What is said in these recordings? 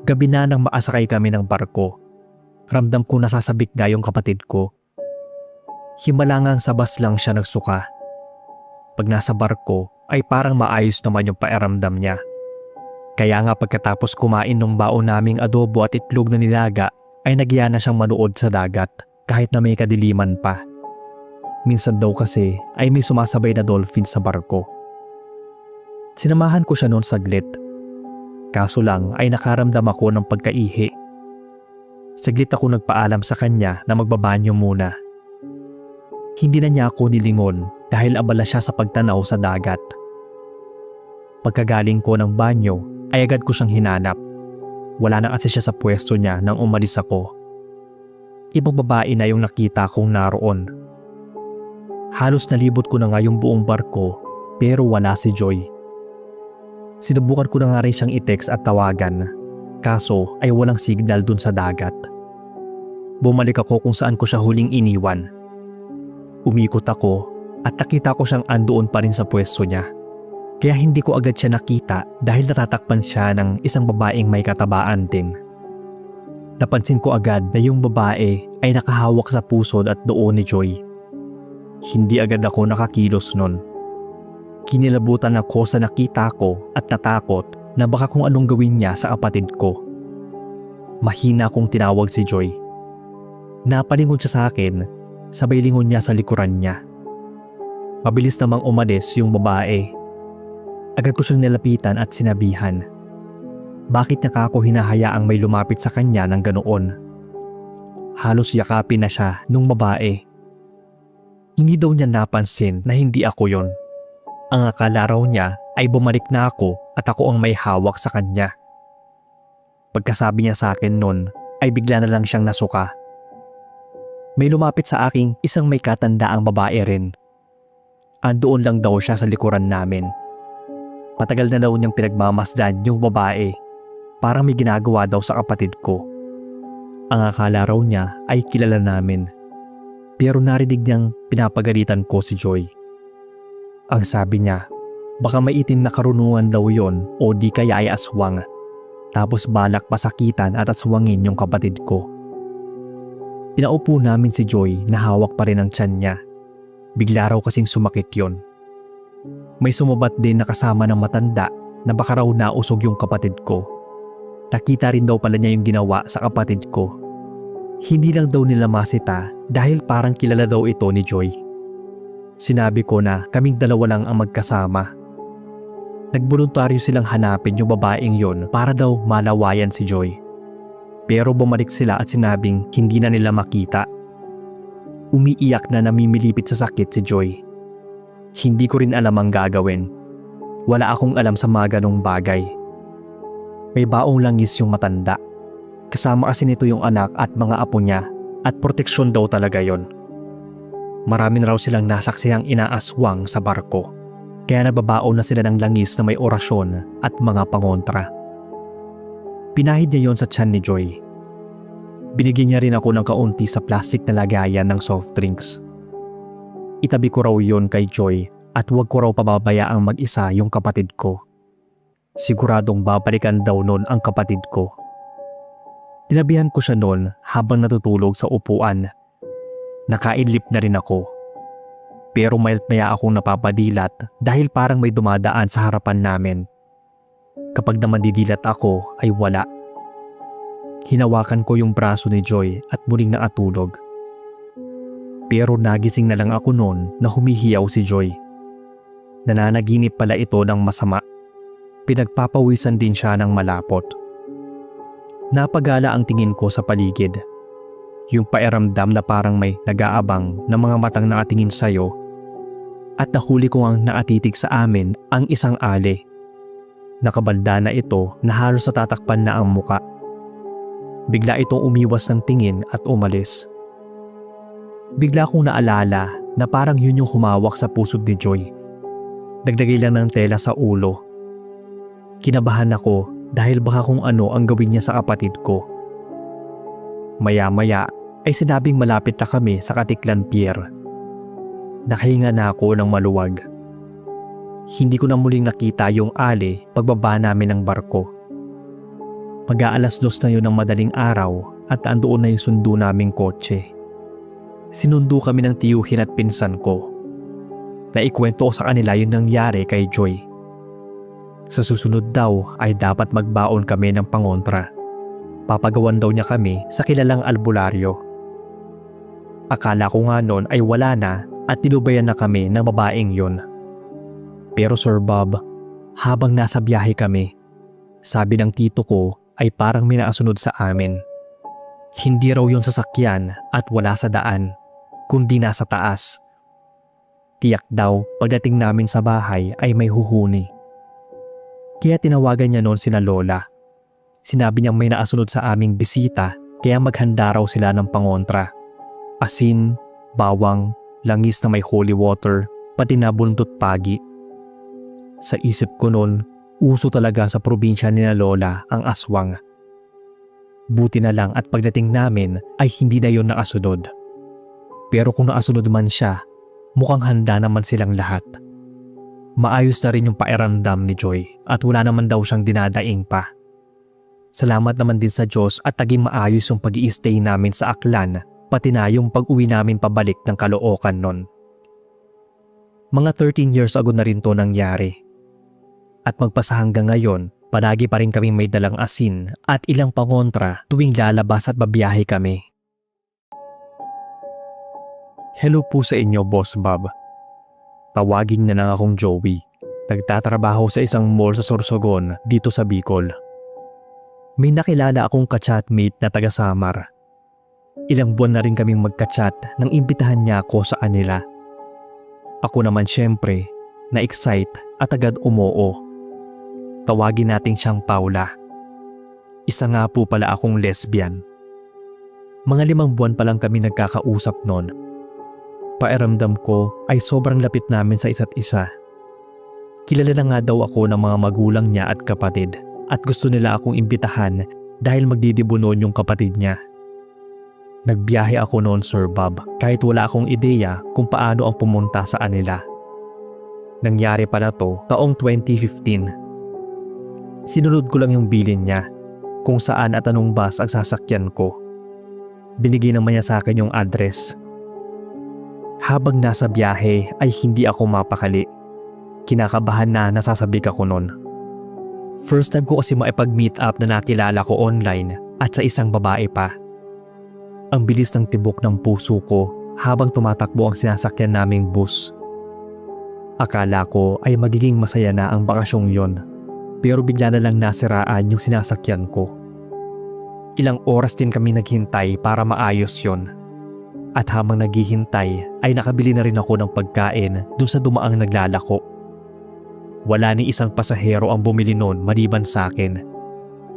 Gabi na nang maasakay kami ng barko. Ramdam ko nasasabik na yung kapatid ko. Himalangang sabas lang siya nagsuka. Pag nasa barko ay parang maayos naman yung pakiramdam niya. Kaya nga pagkatapos kumain ng baon naming adobo at itlog na nilaga ay nagyaya na siyang manood sa dagat kahit na may kadiliman pa. Minsan daw kasi ay may sumasabay na dolphin sa barko. Sinamahan ko siya noon saglit. Kaso lang ay nakaramdam ako ng pagkaihi. Saglit ako nagpaalam sa kanya na magbabanyo muna. Hindi na niya ako nilingon dahil abala siya sa pagtanaw sa dagat. Pagkagaling ko ng banyo ay agad ko siyang hinanap. Wala na kasi siya sa pwesto niya nang umalis ako. Ibang babae na yung nakita kong naroon. Halos nalibot ko na nga yung buong barko pero wala si Joy. Sinubukan ko na nga rin siyang i-text at tawagan, kaso ay walang signal dun sa dagat. Bumalik ako kung saan ko siya huling iniwan. Umikot ako at nakita ko siyang andoon pa rin sa pwesto niya. Kaya hindi ko agad siya nakita dahil natatakpan siya ng isang babaeng may katabaan din. Napansin ko agad na yung babae ay nakahawak sa pusod at noo ni Joy. Hindi agad ako nakakilos nun. Kinilabutan ako sa nakita ko at natakot na baka kung anong gawin niya sa kapatid ko. Mahina kong tinawag si Joy. Napalingon siya sa akin, sabay lingon niya sa likuran niya. Mabilis namang umalis yung babae. Agad ko siyang nilapitan at sinabihan. Bakit niya ka ako hinahayaang may lumapit sa kanya ng ganoon? Halos yakapin na siya nung babae. Hindi daw niya napansin na hindi ako yon. Ang akala raw niya ay bumalik na ako at ako ang may hawak sa kanya. Pagkasabi niya sa akin nun ay bigla na lang siyang nasuka. May lumapit sa aking isang may katandaang babae rin. Andoon lang daw siya sa likuran namin. Matagal na daw niyang pinagmamasdan yung babae. Parang may ginagawa daw sa kapatid ko. Ang akala raw niya ay kilala namin. Pero narinig niyang pinapagalitan ko si Joy. Ang sabi niya, baka may itim na karunungan daw yon o di kaya ay aswang. Tapos balak pasakitan at aswangin yung kapatid ko. Pinaupo namin si Joy na hawak pa rin ang tiyan niya. Bigla raw kasing sumakit yon. May sumabat din na kasama ng matanda na baka raw nausog yung kapatid ko. Nakita rin daw pala niya yung ginawa sa kapatid ko. Hindi lang daw nila masita dahil parang kilala daw ito ni Joy. Sinabi ko na kaming dalawa lang ang magkasama. Nagboluntaryo silang hanapin yung babaeng yon para daw malawayan si Joy. Pero bumalik sila at sinabing hindi na nila makita. Umiiyak na namimilipit sa sakit si Joy. Hindi ko rin alam ang gagawin. Wala akong alam sa mga ganong bagay. May baong langis yung matanda. Kasama kasi nito yung anak at mga apo niya at proteksyon daw talaga yon. Maraming raw silang nasaksihang inaaswang sa barko. Kaya nababaon na sila ng langis na may orasyon at mga pangontra. Pinahid niya yon sa tiyan ni Joy. Binigyan niya rin ako ng kaunti sa plastic na lagayan ng soft drinks. Itabi ko raw yon kay Joy at huwag ko raw pababayaang mag-isa yung kapatid ko. Siguradong babalikan daw nun ang kapatid ko. Tinabihan ko siya nun habang natutulog sa upuan. Nakaidlip na rin ako. Pero maya akong napapadilat dahil parang may dumadaan sa harapan namin. Kapag naman didilat ako ay wala. Hinawakan ko yung braso ni Joy at muling nakatulog. Pero nagising na lang ako noon na humihiyaw si Joy. Nananaginip pala ito ng masama. Pinagpapawisan din siya ng malapot. Napagala ang tingin ko sa paligid. Yung pakiramdam na parang may nag-aabang na mga matang nakatingin sa'yo. At nahuli ko ang nakatitig sa amin ang isang ale. Nakabanda na ito na halos natatakpan na ang muka. Bigla itong umiwas ng tingin at umalis. Bigla kong naalala na parang yun yung humawak sa pusod ni Joy. Nagdagay lang ng tela sa ulo. Kinabahan ako dahil baka kung ano ang gawin niya sa kapatid ko. Maya-maya ay sinabing malapit na kami sa Katiklan Pier. Nakahinga na ako ng maluwag. Hindi ko na muling nakita yung ale pagbaba namin ng barko. Mag-aalas 2 na yun ng madaling araw at andoon na yung sundo naming kotse. Sinundo kami ng tiyuhin at pinsan ko. Naikwento ko sa kanila yung nangyari kay Joy. Sa susunod daw ay dapat magbaon kami ng pangontra. Papagawan daw niya kami sa kilalang albularyo. Akala ko nga noon ay wala na at tinubayan na kami ng babaeng yun. Pero Sir Bob, habang nasa biyahe kami, sabi ng tito ko ay parang may naasunod sa amin. Hindi raw yung sasakyan at wala sa daan, kundi nasa taas. Tiyak daw pagdating namin sa bahay ay may huhuni. Kaya tinawagan niya noon sina Lola. Sinabi niyang may naasunod sa aming bisita kaya maghanda raw sila ng pangontra. Asin, bawang, langis na may holy water, pati na buntot pagi. Sa isip ko noon, uso talaga sa probinsya ni Lola ang aswang. Buti na lang at pagdating namin ay hindi na yon nakasunod. Pero kung nakasunod man siya, mukhang handa naman silang lahat. Maayos na rin yung pakiramdam ni Joy at wala naman daw siyang dinadaing pa. Salamat naman din sa Diyos at naging maayos yung pag-i-stay namin sa Aklan, pati na yung pag-uwi namin pabalik ng Caloocan nun. Mga 13 years ago na rin to nangyari. At magpasa hanggang ngayon, palagi pa rin kaming may dalang asin at ilang pangontra tuwing lalabas at babiyahe kami. Hello po sa inyo, Boss Bob. Tawagin na lang akong Joey. Nagtatrabaho sa isang mall sa Sorsogon dito sa Bicol. May nakilala akong ka-chatmate na taga Samar. Ilang buwan na rin kaming magka-chat nang imbitahan niya ako sa kanila. Ako naman syempre, na-excite at agad umoo. Tawagin natin siyang Paula. Isa nga po pala akong lesbian. Mga 5 buwan pa lang kami nagkakausap noon. Pakiramdam ko ay sobrang lapit namin sa isa't isa. Kilala na nga daw ako ng mga magulang niya at kapatid at gusto nila akong imbitahan dahil magdidibo noon yung kapatid niya. Nagbiyahe ako noon, Sir Bob, kahit wala akong ideya kung paano ang pumunta sa kanila. Nangyari pala to taong 2015. Sinunod ko lang yung bilin niya kung saan at anong bus ang sasakyan ko. Binigay naman niya sa akin yung address. Habang nasa biyahe ay hindi ako mapakali. Kinakabahan na nasasabik ako noon. First time ko kasi maipag-meet up na nakilala ko online at sa isang babae pa. Ang bilis ng tibok ng puso ko habang tumatakbo ang sinasakyan naming bus. Akala ko ay magiging masaya na ang bakasyong yon, pero bigla na lang nasiraan yung sinasakyan ko. Ilang oras din kami naghintay para maayos yon. At habang naghihintay ay nakabili na rin ako ng pagkain dun sa dumaang naglalako. Wala ni isang pasahero ang bumili noon maliban sa akin.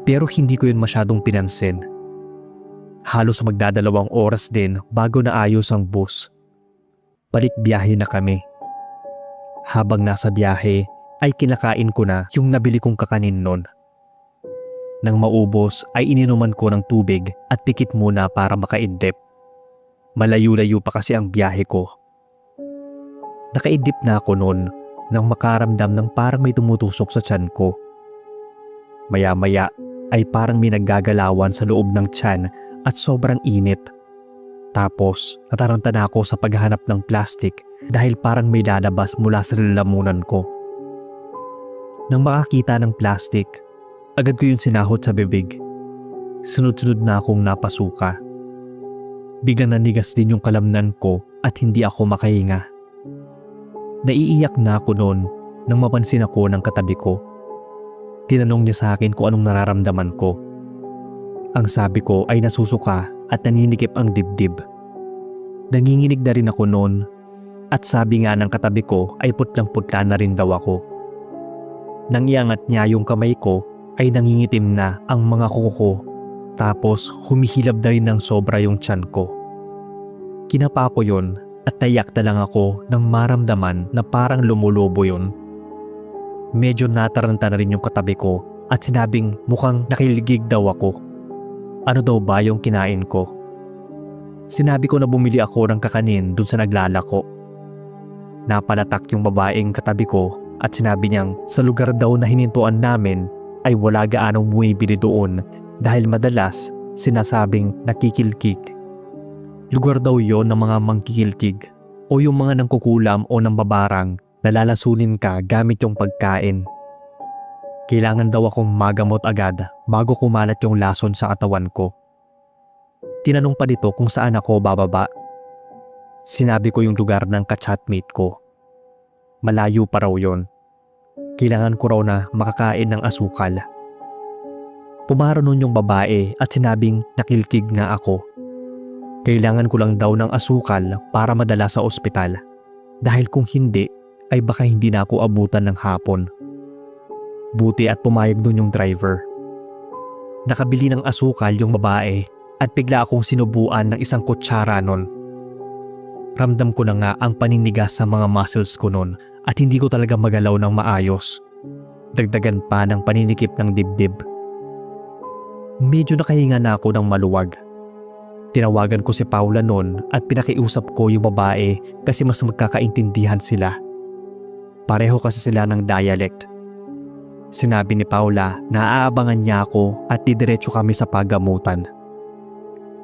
Pero hindi ko yun masyadong pinansin. Halos magdadalawang oras din bago naayos ang bus. Balik biyahe na kami. Habang nasa biyahe ay kinakain ko na yung nabili kong kakanin noon. Nang maubos ay ininuman ko ng tubig at pikit muna para makaidip. Malayo-layo pa kasi ang biyahe ko. Nakaidip na ako noon nang makaramdam ng parang may tumutusok sa tiyan ko. Maya-maya ay parang may naggagalawan sa loob ng tiyan at sobrang init. Tapos nataranta na ako sa paghahanap ng plastic dahil parang may lalabas mula sa lalamunan ko. Nang makakita ng plastic, agad ko yung sinahot sa bibig. Sunod-sunod na akong napasuka. Biglang nanigas din yung kalamnan ko at hindi ako makahinga. Naiiyak na ako noon nang mapansin ako ng katabi ko. Tinanong niya sa akin kung anong nararamdaman ko. Ang sabi ko ay nasusuka at naninikip ang dibdib. Nanginginig na rin ako noon at sabi nga ng katabi ko ay putlang-putla na rin daw ako. Nang iangat niya yung kamay ko ay nangingitim na ang mga kuko ko. Tapos humihilab na rin ng sobra yung tiyan ko. Kinapa ko yun at naiyak na lang ako nang maramdaman na parang lumulobo yun. Medyo nataranta na rin yung katabi ko at sinabing mukhang nakiligig daw ako. Ano daw ba yung kinain ko? Sinabi ko na bumili ako ng kakanin dun sa naglalako. Napalatak yung babaeng katabi ko at sinabi niyang sa lugar daw na hinintuan namin ay wala gaanong bumibili doon dahil madalas sinasabing nakikilkig. Lugar daw yon ng mga mangkikilkig o yung mga nangkukulam o nambabarang na lalasunin ka gamit yung pagkain. Kailangan daw akong magamot agad bago kumalat yung lason sa katawan ko. Tinanong pa nito kung saan ako bababa. Sinabi ko yung lugar ng ka-chatmate ko. Malayo pa raw yon. Kailangan ko raw na makakain ng asukal. Pumaro nun yung babae at sinabing nakilkig nga ako. Kailangan ko lang daw ng asukal para madala sa ospital. Dahil kung hindi, ay baka hindi na ako abutan ng hapon. Buti at pumayag dun yung driver. Nakabili ng asukal yung babae at bigla akong sinubuan ng isang kutsara nun. Ramdam ko na nga ang paninigas sa mga muscles ko nun at hindi ko talaga magalaw ng maayos. Dagdagan pa ng paninikip ng dibdib. Medyo nakahinga na ako ng maluwag. Tinawagan ko si Paula nun at pinakiusap ko yung babae kasi mas magkakaintindihan sila. Pareho kasi sila ng dialect. Sinabi ni Paula na aabangan niya ako at didiretso kami sa paggamutan.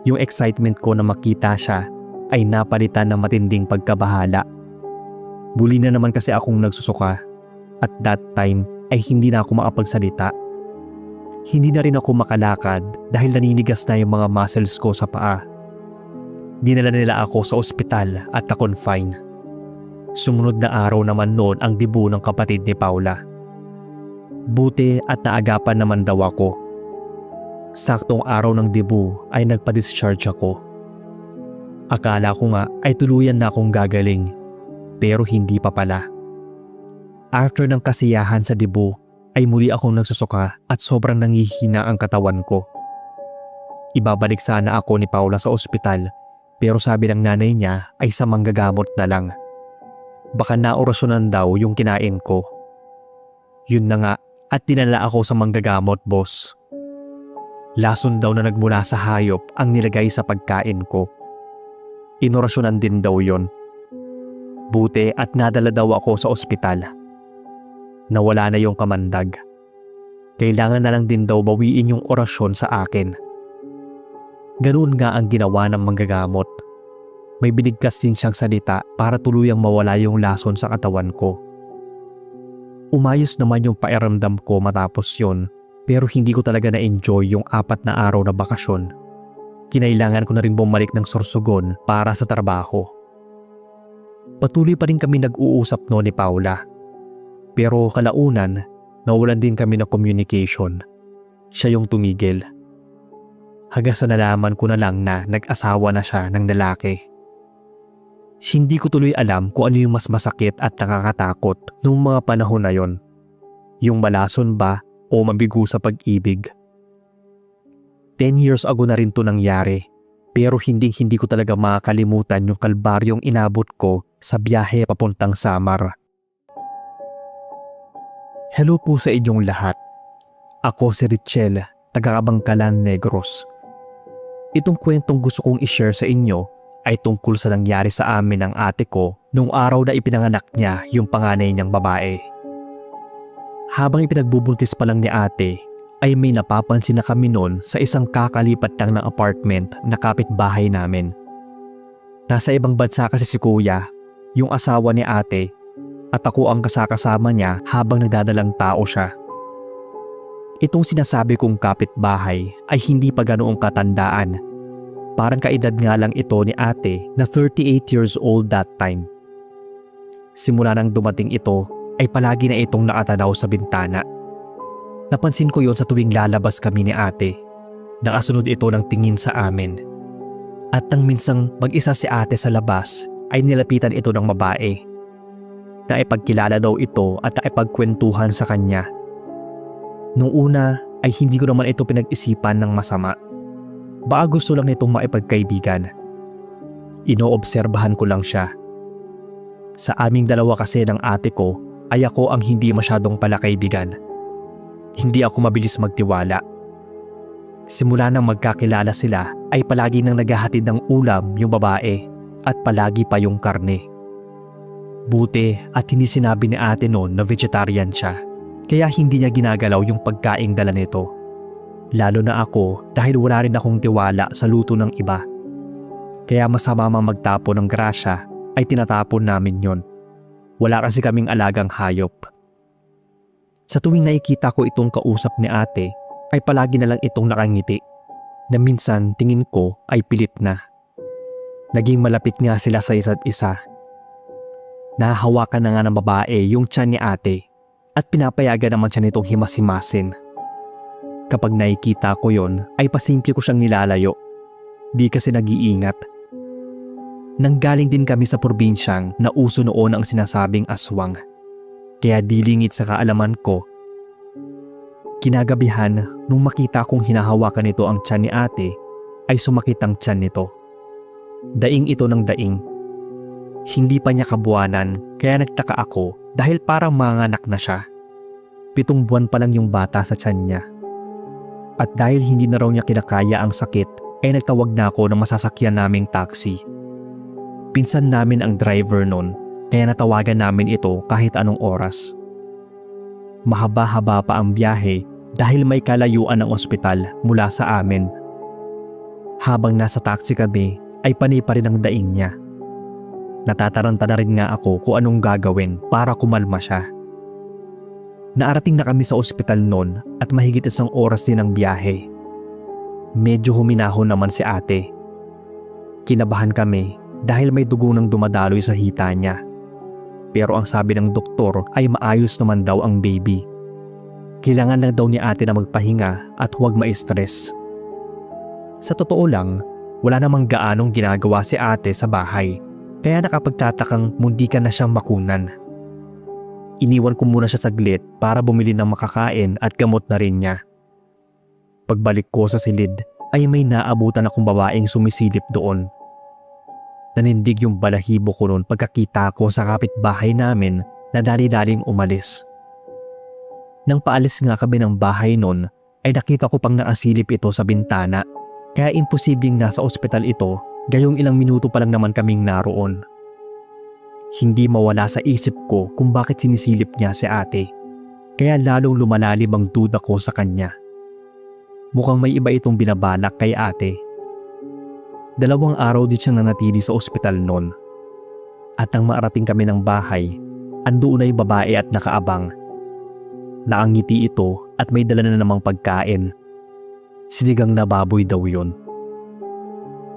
Yung excitement ko na makita siya ay napalitan ng matinding pagkabahala. Buli na naman kasi akong nagsusuka at that time ay hindi na ako makapagsalita. Hindi na rin ako makalakad dahil naninigas na yung mga muscles ko sa paa. Dinala nila ako sa ospital at na-confine. Sumunod na araw naman noon ang debut ng kapatid ni Paula. Buti at naagapan naman daw ako. Saktong araw ng debut ay nagpa-discharge ako. Akala ko nga ay tuluyan na akong gagaling, pero hindi pa pala. After ng kasiyahan sa debut ay muli akong nagsusuka at sobrang nangihina ang katawan ko. Ibabalik sana ako ni Paula sa ospital pero sabi ng nanay niya ay sa manggagamot na lang. Baka naorasyonan daw yung kinain ko. Yun na nga at dinala ako sa manggagamot, boss. Lason daw na nagmula sa hayop ang nilagay sa pagkain ko. Inorasyonan din daw yon. Buti at nadala daw ako sa ospital. Nawala na yung kamandag. Kailangan na lang din daw bawiin yung orasyon sa akin. Ganoon nga ang ginawa ng manggagamot. May binigkas din siyang salita para tuluyang mawala yung lason sa katawan ko. Umayos naman yung pakiramdam ko matapos yon, pero hindi ko talaga na-enjoy yung 4 na araw na bakasyon. Kinailangan ko na rin bumalik ng Sorsogon para sa trabaho. Patuloy pa rin kami nag-uusap no ni Paula. Pero kalaunan, nawalan din kami ng communication. Siya yung tumigil. Hanggang sa nalaman ko na lang na nag-asawa na siya ng lalaki. Hindi ko tuloy alam kung ano yung mas masakit at nakakatakot noong mga panahon na yon. Yung malason ba o mabigo sa pag-ibig. 10 years ago na rin to nangyari, pero hindi ko talaga makakalimutan yung kalbaryong inabot ko sa biyahe papuntang Samar. Hello po sa inyong lahat. Ako si Richel, taga-Abangkalan, Negros. Itong kwentong gusto kong i-share sa inyo ay tungkol sa nangyari sa amin ng ate ko nung araw na ipinanganak niya yung panganay niyang babae. Habang ipinagbubuntis pa lang ni ate, ay may napapansin na kami noon sa isang kakalipat lang ng apartment na kapitbahay namin. Nasa ibang bansa kasi si kuya, yung asawa ni ate, at ako ang kasakasama niya habang nagdadalang tao siya. Itong sinasabi kong kapitbahay ay hindi pa ganoong katandaan. Parang kaedad nga lang ito ni ate na 38 years old that time. Simula nang dumating ito ay palagi na itong nakatanaw sa bintana. Napansin ko yon sa tuwing lalabas kami ni ate. Nakasunod ito ng tingin sa amin. At nang minsang mag-isa si ate sa labas ay nilapitan ito ng babae. Naipagkilala daw ito at naipagkwentuhan sa kanya. Nung una ay hindi ko naman ito pinag-isipan ng masama. Baka gusto lang nitong maipagkaibigan. Inoobserbahan ko lang siya. Sa aming dalawa kasi ng ate ko ay ako ang hindi masyadong palakaibigan. Hindi ako mabilis magtiwala. Simula nang magkakilala sila ay palagi nang naghahatid ng ulam yung babae at palagi pa yung karne. Buti at hindi sinabi ni ate noon na vegetarian siya, kaya hindi niya ginagalaw yung pagkaing dala nito. Lalo na ako dahil wala rin akong tiwala sa luto ng iba. Kaya masama mang magtapon ng grasya ay tinatapon namin yon. Wala kasi kaming alagang hayop. Sa tuwing nakikita ko itong kausap ni ate ay palagi na lang itong nakangiti na minsan tingin ko ay pilit na. Naging malapit nga sila sa isa't isa. Nahahawakan na nga ng babae yung tiyan ni ate at pinapayagan naman siya nitong himas-himasin. Kapag nakikita ko yon ay pasimple ko siyang nilalayo. Di kasi nag-iingat. Nanggaling din kami sa probinsyang na uso noon ang sinasabing aswang. Kaya dilingit sa kaalaman ko. Kinagabihan nung makita kong hinahawakan nito ang tiyan ni ate ay sumakit ang tiyan nito. Daing ito ng daing. Hindi pa niya kabuwanan kaya nagtaka ako dahil parang manganak na siya. 7 buwan pa lang yung bata sa tiyan niya. At dahil hindi na raw niya kinakaya ang sakit ay nagtawag na ako ng masasakyan naming taxi. Pinsan namin ang driver nun kaya natawagan namin ito kahit anong oras. Mahaba-haba pa ang biyahe dahil may kalayuan ang ospital mula sa amin. Habang nasa taxi kami ay panay pa rin ang daing niya. Natataranta na rin nga ako kung anong gagawin para kumalma siya. Naarating na kami sa ospital noon at mahigit 1 oras din ang biyahe. Medyo huminahon naman si ate. Kinabahan kami dahil may dugo nang dumadaloy sa hita niya. Pero ang sabi ng doktor ay maayos naman daw ang baby. Kailangan lang daw ni ate na magpahinga at huwag ma-stress. Sa totoo lang, wala namang gaanong ginagawa si ate sa bahay. Kaya nakapagtatakang muntikan na siyang makunan. Iniwan ko muna siya saglit para bumili ng makakain at gamot na rin niya. Pagbalik ko sa silid ay may naabutan akong babaeng sumisilip doon. Nanindig yung balahibo ko noon pagkakita ko sa kapitbahay namin na dali-daling umalis. Nang paalis nga kami ng bahay noon ay nakita ko pang nakasilip ito sa bintana kaya imposibleng nasa ospital ito gayong ilang minuto pa lang naman kaming naroon. Hindi mawala sa isip ko kung bakit sinisilip niya si ate kaya lalong lumalalim ang duda ko sa kanya. Mukhang may iba itong binabalak kay ate. 2 araw din siyang nanatili sa ospital noon. At nang maarating kami ng bahay, andoon ay babae at nakaabang. Nakangiti ito at may dala na namang pagkain. Sinigang na baboy daw yun.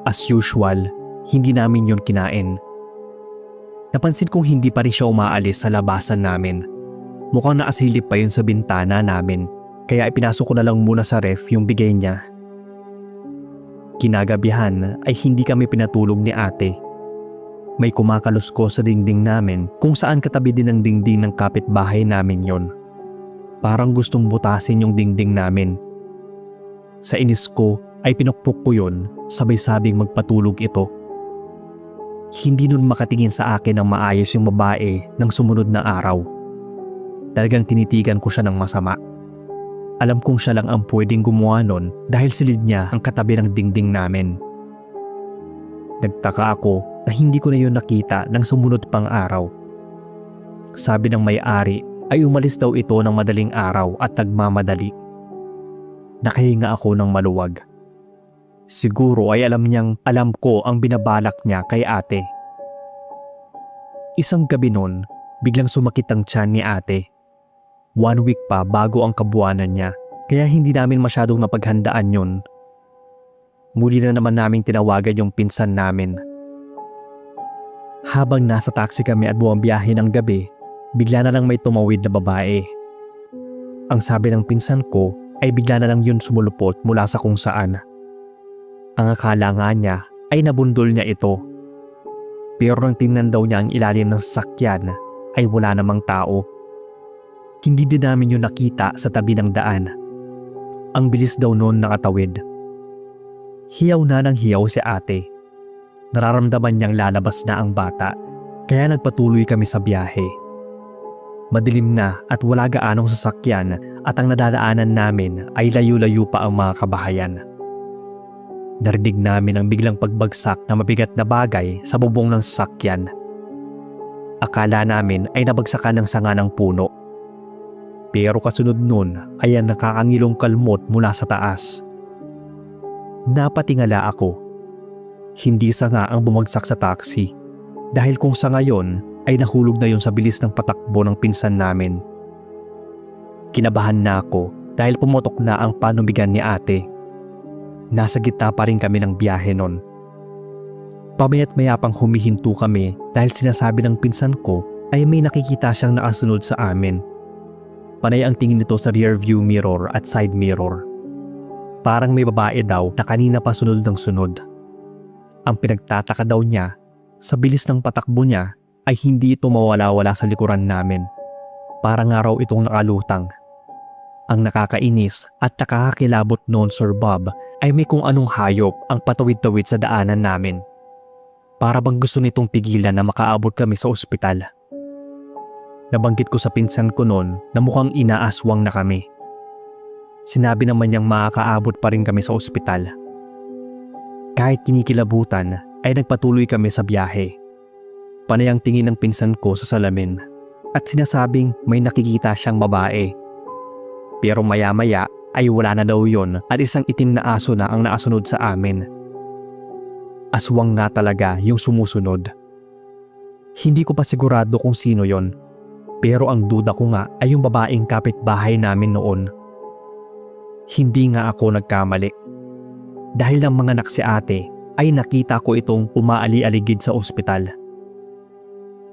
As usual, hindi namin yun kinain. Napansin kong hindi pa rin siya umaalis sa labasan namin. Mukhang nakasilip pa yun sa bintana namin, kaya ipinasok ko na lang muna sa ref yung bigay niya. Kinagabihan ay hindi kami pinatulog ni ate. May kumakaluskos sa dingding namin kung saan katabi din ang dingding ng kapitbahay namin yon. Parang gustong butasin yung dingding namin. Sa inis ko ay pinukpok ko yon sabay sabing magpatulog ito. Hindi nun makatingin sa akin ng maayos yung babae ng sumunod na araw. Talagang tinitigan ko siya ng masama. Alam kong siya lang ang pwedeng gumawa nun dahil silid niya ang katabi ng dingding namin. Nagtaka ako na hindi ko na yun nakita ng sumunod pang araw. Sabi ng may-ari ay umalis daw ito ng madaling araw at nagmamadali. Nakahinga ako ng maluwag. Siguro ay alam niyang alam ko ang binabalak niya kay ate. Isang gabi nun, biglang sumakit ang tiyan ni ate. 1 week pa bago ang kabuwanan niya, kaya hindi namin masyadong napaghandaan yun. Muli na naman naming tinawagan yung pinsan namin. Habang nasa taxi kami at buwang biyahe ng gabi, bigla na lang may tumawid na babae. Ang sabi ng pinsan ko ay bigla na lang yun sumulupot mula sa kung saan. Ang akala nga niya ay nabundol niya ito. Pero nang tingnan daw niya ang ilalim ng sasakyan ay wala namang tao. Hindi din namin yun nakita sa tabi ng daan. Ang bilis daw noon nakatawid. Hiyaw na ng hiyaw si ate. Nararamdaman niyang lalabas na ang bata, kaya nagpatuloy kami sa biyahe. Madilim na at wala gaanong sasakyan at ang nadadaanan namin ay layo-layo pa ang mga kabahayan. Narinig namin ang biglang pagbagsak na mabigat na bagay sa bubong ng sasakyan. Akala namin ay nabagsakan ng sanga ng puno. Pero kasunod nun ay ang nakakangilong kalmot mula sa taas. Napatingala ako. Hindi sanga ang bumagsak sa taxi dahil kung sa ngayon ay nahulog na yun sa bilis ng patakbo ng pinsan namin. Kinabahan na ako dahil pumutok na ang panubigan ni ate. Nasa gitna pa rin kami ng biyahe nun. Pamaya't maya pang humihinto kami dahil sinasabi ng pinsan ko ay may nakikita siyang nakasunod sa amin. Panay ang tingin nito sa rear view mirror at side mirror. Parang may babae daw na kanina pa sunod ng sunod. Ang pinagtataka daw niya, sa bilis ng patakbo niya ay hindi ito mawala-wala sa likuran namin. Parang nga raw itong nakalutang. Ang nakakainis at nakakakilabot noon, Sir Bob, ay may kung anong hayop ang patawid-tawid sa daanan namin. Para bang gusto nitong pigilan na makaabot kami sa ospital. Nabanggit ko sa pinsan ko noon na mukhang inaaswang na kami. Sinabi naman niyang makakaabot pa rin kami sa ospital. Kahit kinikilabutan ay nagpatuloy kami sa biyahe. Panay ang tingin ng pinsan ko sa salamin at sinasabing may nakikita siyang babae. Pero maya-maya ay wala na daw yon at isang itim na aso na ang naasunod sa amin. Aswang nga talaga yung sumusunod. Hindi ko pa sigurado kung sino yon. Pero ang duda ko nga ay yung babaeng kapitbahay namin noon. Hindi nga ako nagkamali. Dahil ng mga anak si ate ay nakita ko itong umaali-aligid sa ospital.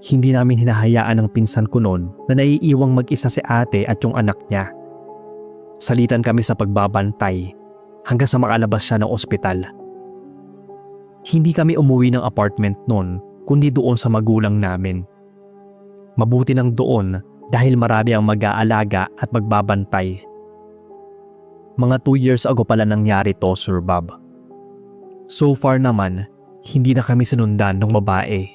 Hindi namin hinahayaan ng pinsan ko noon na naiiwang mag-isa si ate at yung anak niya. Salitan kami sa pagbabantay hanggang sa makalabas siya ng ospital. Hindi kami umuwi ng apartment noon kundi doon sa magulang namin. Mabuti nang doon dahil marami ang mag-aalaga at magbabantay. Mga 2 years ago pala nangyari to, Sir Bob. So far naman, hindi na kami sinundan ng babae.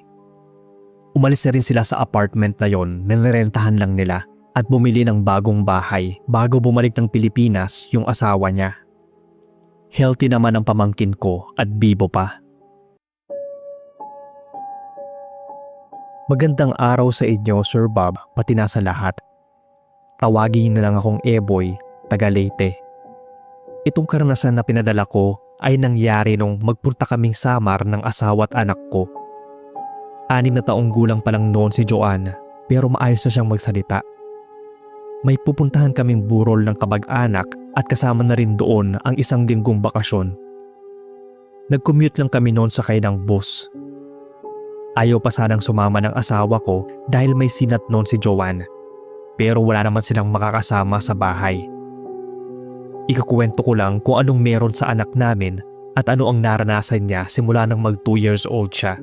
Umalis na rin sila sa apartment na yon na nirentahan lang nila at bumili ng bagong bahay bago bumalik ng Pilipinas yung asawa niya. Healthy naman ang pamangkin ko at bibo pa. Magandang araw sa inyo, Sir Bob, pati na sa lahat. Tawagin na lang akong Eboy, taga Leyte. Itong karanasan na pinadala ko ay nangyari nung magpunta kaming Samar ng asawa at anak ko. 6 na taong gulang pa lang noon si Joanne, pero maayos na siyang magsalita. May pupuntahan kaming burol ng kabag-anak at kasama na rin doon ang isang linggong bakasyon. Nag-commute lang kami noon sakay ng bus. Ayaw pa sanang sumama ng asawa ko dahil may sinat noon si Joanne, pero wala naman silang makakasama sa bahay. Ikakwento ko lang kung anong meron sa anak namin at ano ang naranasan niya simula nang mag 2 years old siya.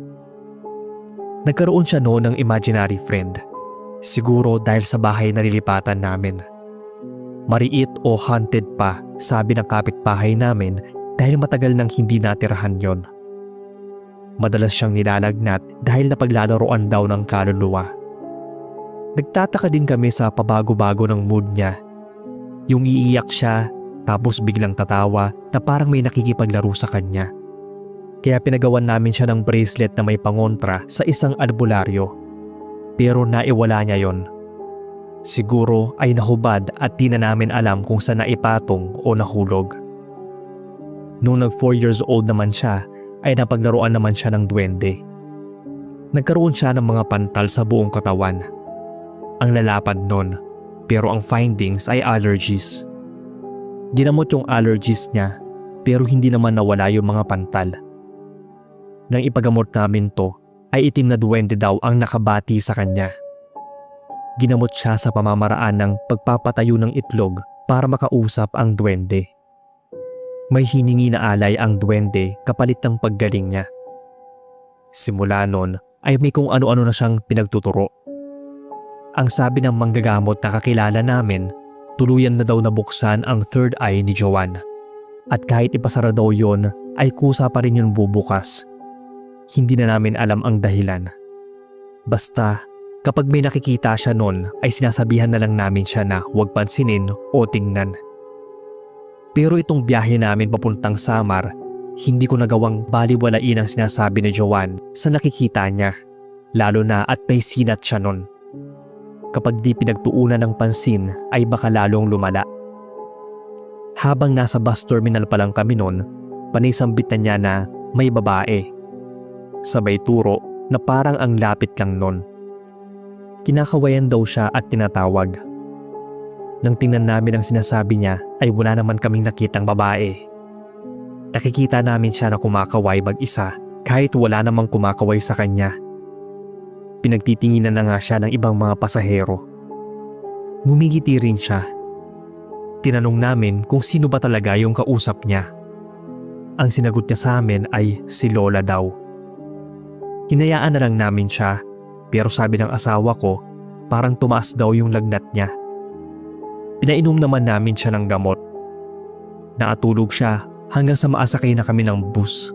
Nagkaroon siya noon ng imaginary friend, siguro dahil sa bahay na nilipatan namin. Mariit o haunted pa, sabi ng kapitbahay namin dahil matagal nang hindi natirahan yon. Madalas siyang nilalagnat dahil napaglalaroan daw ng kaluluwa. Nagtataka din kami sa pabago-bago ng mood niya. Yung iiyak siya tapos biglang tatawa na parang may nakikipaglaro sa kanya. Kaya pinagawan namin siya ng bracelet na may pangontra sa isang albularyo. Pero naiwala niya yon. Siguro ay nahubad at di na namin alam kung saan naipatong o nahulog. Noong nag 4 years old naman siya, ay napaglaruan naman siya ng duwende. Nagkaroon siya ng mga pantal sa buong katawan. Ang lalapad nun, pero ang findings ay allergies. Ginamot yung allergies niya, pero hindi naman nawala yung mga pantal. Nang ipagamot namin to, ay itim na duwende daw ang nakabati sa kanya. Ginamot siya sa pamamaraan ng pagpapatayo ng itlog para makausap ang duwende. May hiningi na alay ang duwende kapalit ng paggaling niya. Simula nun ay may kung ano-ano na siyang pinagtuturo. Ang sabi ng manggagamot na kakilala namin, tuluyan na daw nabuksan ang third eye ni Joanne. At kahit ipasara daw yon ay kusa pa rin yun bubukas. Hindi na namin alam ang dahilan. Basta kapag may nakikita siya nun ay sinasabihan na lang namin siya na huwag pansinin o tingnan. Pero itong biyahe namin papuntang Samar, hindi ko nagawang baliwalain ang sinasabi ni Joanne sa nakikita niya, lalo na at may sinat siya nun. kapag di pinagtuunan ng pansin ay baka lalong lumala. Habang nasa bus terminal pa lang kami noon, panisambit na niya na may babae. Sabay turo na parang ang lapit lang noon. Kinakawayan daw siya at tinatawag. Nang tingnan namin ang sinasabi niya ay wala naman kaming nakitang babae. Nakikita namin siya na kumakaway mag-isa kahit wala namang kumakaway sa kanya. Pinagtitinginan na nga siya ng ibang mga pasahero. Ngumingiti rin siya. Tinanong namin kung sino ba talaga yung kausap niya. Ang sinagot niya sa amin ay si Lola daw. Hinayaan na lang namin siya pero sabi ng asawa ko parang tumaas daw yung lagnat niya. Pinainom naman namin siya ng gamot. Nakatulog siya hanggang sa maasakay na kami ng bus.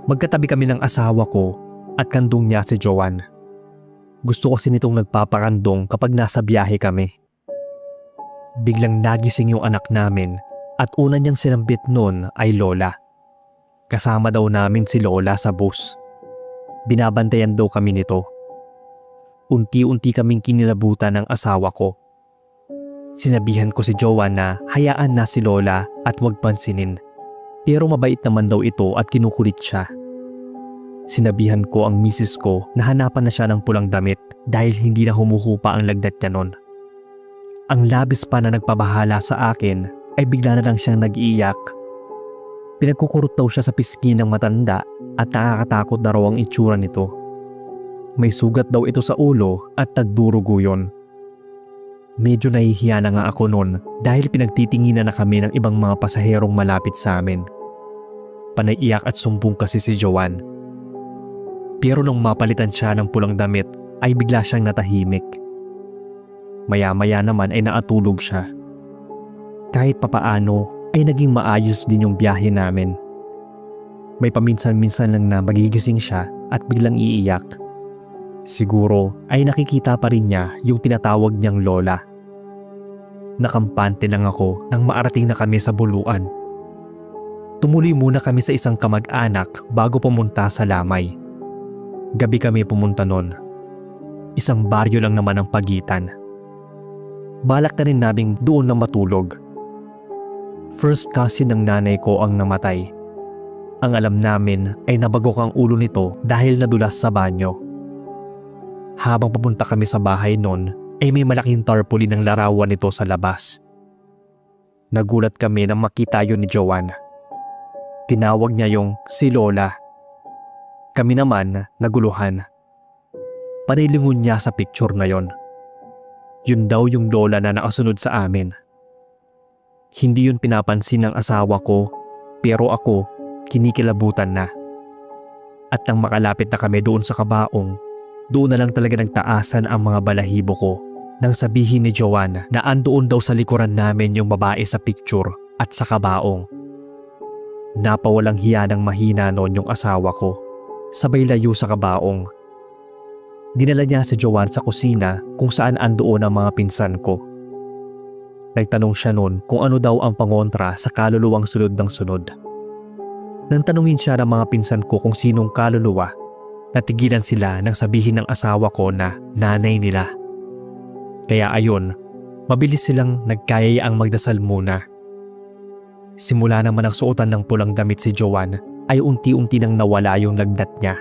Magkatabi kami ng asawa ko at kandong niya si Joanne. Gusto kasi nitong nagpaparandong kapag nasa biyahe kami. Biglang nagising yung anak namin at una niyang sinambit nun ay Lola. Kasama daw namin si Lola sa bus. Binabantayan daw kami nito. Unti-unti kaming kinilabutan ng asawa ko. Sinabihan ko si Joanne na hayaan na si Lola at huwag pansinin. Pero mabait naman daw ito at kinukulit siya. Sinabihan ko ang misis ko na hanapan na siya ng pulang damit dahil hindi na humuhupa ang lagnat niya nun. Ang labis pa na nagpabahala sa akin ay bigla na lang siyang nag-iiyak. Pinagkukurot daw siya sa pisngi ng matanda at nakakatakot na raw ang itsura nito. May sugat daw ito sa ulo at nagdurugo yun. Medyo nahihiya na nga ako noon dahil pinagtitinginan na kami ng ibang mga pasaherong malapit sa amin. Panay iyak at sumbong kasi si Joanne. Pero nung mapalitan siya ng pulang damit ay bigla siyang natahimik. Maya-maya naman ay naatulog siya. Kahit papaano ay naging maayos din yung biyahe namin. May paminsan-minsan lang na magigising siya at biglang iiyak. Siguro ay nakikita pa rin niya yung tinatawag niyang Lola. Nakampante lang ako nang maarating na kami sa Buluan. Tumuloy muna kami sa isang kamag-anak bago pumunta sa Lamay. Gabi kami pumunta nun. Isang baryo lang naman ang pagitan. Balak na rin naming doon na matulog. First cousin ng nanay ko ang namatay. Ang alam namin ay nabagok ang ulo nito dahil nadulas sa banyo. Habang papunta kami sa bahay nun ay may malaking tarpaulin ng larawan nito sa labas. Nagulat kami nang makita yun ni Joanne. Tinawag niya yung si Lola. Kami naman naguluhan. Panilingon niya sa picture na yon. Yun daw yung Lola na nakasunod sa amin. Hindi yun pinapansin ng asawa ko pero ako kinikilabutan na. At nang makalapit na kami doon sa kabaong, doon na lang talaga nagtaasan ang mga balahibo ko nang sabihin ni Joanne na andoon daw sa likuran namin yung babae sa picture at sa kabaong. Napawalang hiya ng mahina noon yung asawa ko, sabay layo sa kabaong. Dinala niya si Joanne sa kusina kung saan andoon ang mga pinsan ko. Nagtanong siya noon kung ano daw ang pangontra sa kaluluwang sunod ng sunod. Nang tanungin siya ng mga pinsan ko kung sinong kaluluwa, natigilan sila nang sabihin ng asawa ko na nanay nila. Kaya ayon, mabilis silang nagkayayaang magdasal muna. Simula naman ang suotan ng pulang damit si Joanne ay unti-unti nang nawala yung lagnat niya.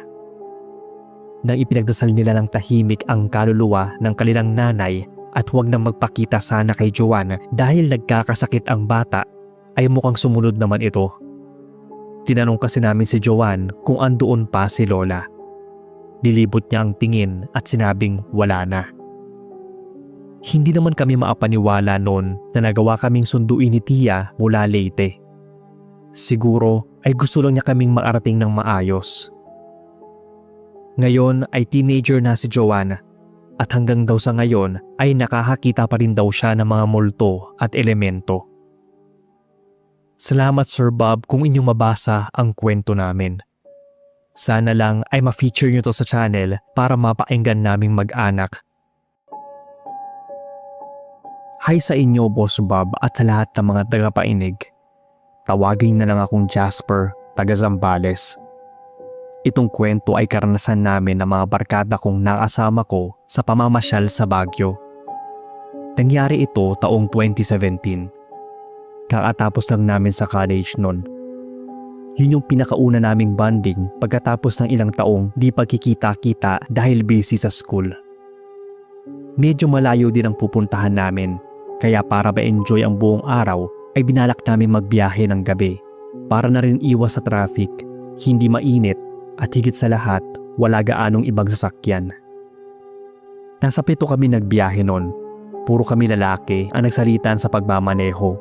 Nang ipinagdasal nila ng tahimik ang kaluluwa ng kanilang nanay at huwag nang magpakita sana kay Joanne dahil nagkakasakit ang bata, ay mukhang sumunod naman ito. Tinanong kasi namin si Joanne kung andoon pa si Lola. Nilibot niya ang tingin at sinabing wala na. Hindi naman kami maapaniwala noon na nagawa kaming sunduin ni Tia mula Leyte. Siguro ay gusto lang niya kaming makarating ng maayos. Ngayon ay teenager na si Joanne at hanggang daw sa ngayon ay nakakakita pa rin daw siya ng mga multo at elemento. Salamat Sir Bob kung inyong mabasa ang kwento namin. Sana lang ay ma-feature nyo to sa channel para mapakinggan naming mag-anak. Hi sa inyo Boss Bob at sa lahat ng mga tagapainig. Tawagin na lang akong Jasper, taga Zambales. Itong kwento ay karanasan namin ng mga barkada kong nakasama ko sa pamamasyal sa Baguio. Nangyari ito taong 2017. Kakatapos lang namin sa college noon. Yun yung pinakauna naming bonding pagkatapos ng ilang taong di pagkikita-kita dahil busy sa school. Medyo malayo din ang pupuntahan namin, kaya para ma-enjoy ang buong araw ay binalak namin magbiyahe ng gabi para na rin iwas sa traffic, hindi mainit at higit sa lahat wala gaanong ibang sasakyan. Nasa 7 kami nagbiyahe noon, puro kami lalaki ang nagsalitan sa pagmamaneho.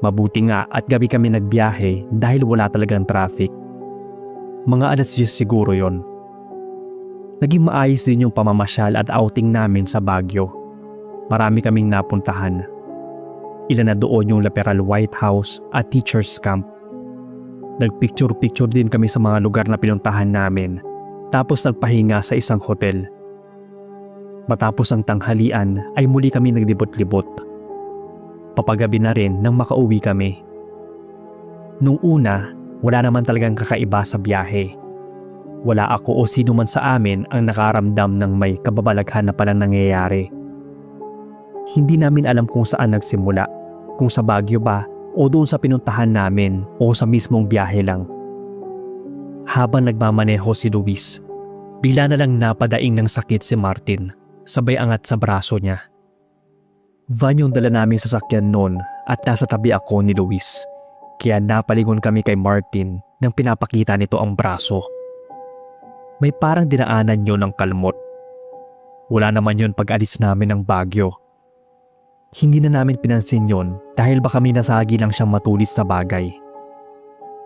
Mabuti nga at gabi kami nagbiyahe dahil wala talagang traffic. Mga alas 10 siguro yon. Naging maayos din yung pamamasyal at outing namin sa Baguio. Marami kaming napuntahan. Ilan na doon yung Laperal White House at Teachers Camp. Nagpicture-picture din kami sa mga lugar na pinuntahan namin, tapos nagpahinga sa isang hotel. Matapos ang tanghalian ay muli kami nagdibot-libot. Papagabi na rin nang makauwi kami. Nung una, wala naman talagang kakaiba sa biyahe. Wala ako o sino man sa amin ang nakaramdam ng may kababalaghan na palang nangyayari. Hindi namin alam kung saan nagsimula, kung sa Baguio ba o doon sa pinuntahan namin o sa mismong biyahe lang. Habang nagmamaneho si Luis, bigla na lang napadaing ng sakit si Martin, sabay angat sa braso niya. Van yung dala namin sa sakyan noon at nasa tabi ako ni Luis, kaya napalingon kami kay Martin nang pinapakita nito ang braso. May parang dinaanan yun ng kalmot. Wala naman yun pag-alis namin ng Baguio. Hindi na namin pinansin yun dahil baka may nasagi lang siyang matulis na bagay.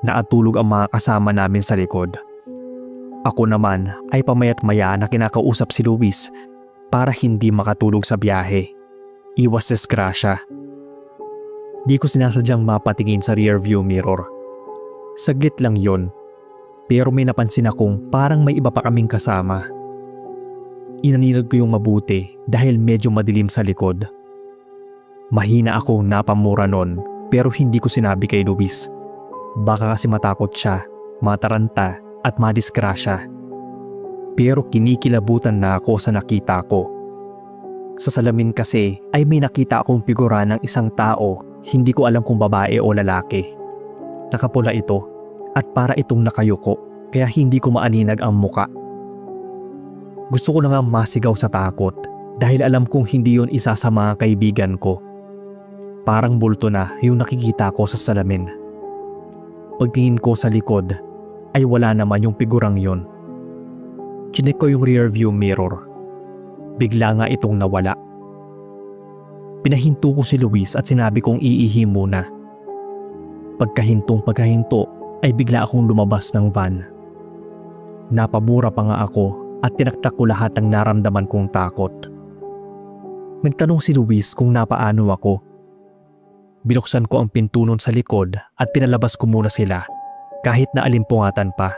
Naatulog ang mga kasama namin sa likod. Ako naman ay pamayat-maya na kinakausap si Luis para hindi makatulog sa biyahe. Iwas disgrasya. Di ko sinasadyang mapatingin sa rearview mirror. Saglit lang yun. Pero may napansin akong parang may iba pa kaming kasama. Inanilad ko yung mabuti dahil medyo madilim sa likod. Mahina akong napamura nun pero hindi ko sinabi kay Luis. Baka kasi matakot siya, mataranta at madisgrasya. Pero kinikilabutan na ako sa nakita ko. Sa salamin kasi ay may nakita akong figura ng isang tao, hindi ko alam kung babae o lalaki. Nakapula ito at para itong nakayuko kaya hindi ko maaninag ang muka. Gusto ko na nga masigaw sa takot dahil alam kong hindi yun isa sa mga kaibigan ko. Parang bulto na yung nakikita ko sa salamin. Pagtingin ko sa likod ay wala naman yung figurang yun. Chinek ko yung rearview mirror. Bigla nga itong nawala. Pinahinto ko si Luis at sinabi kong iihi muna. Pagkahinto ay bigla akong lumabas ng van. Napamura pa nga ako at tinaktak ko lahat ng naramdaman kong takot. Nagtanong si Luis kung napaano ako. Binuksan ko ang pintunon sa likod at pinalabas ko muna sila kahit na alimpungatan pa.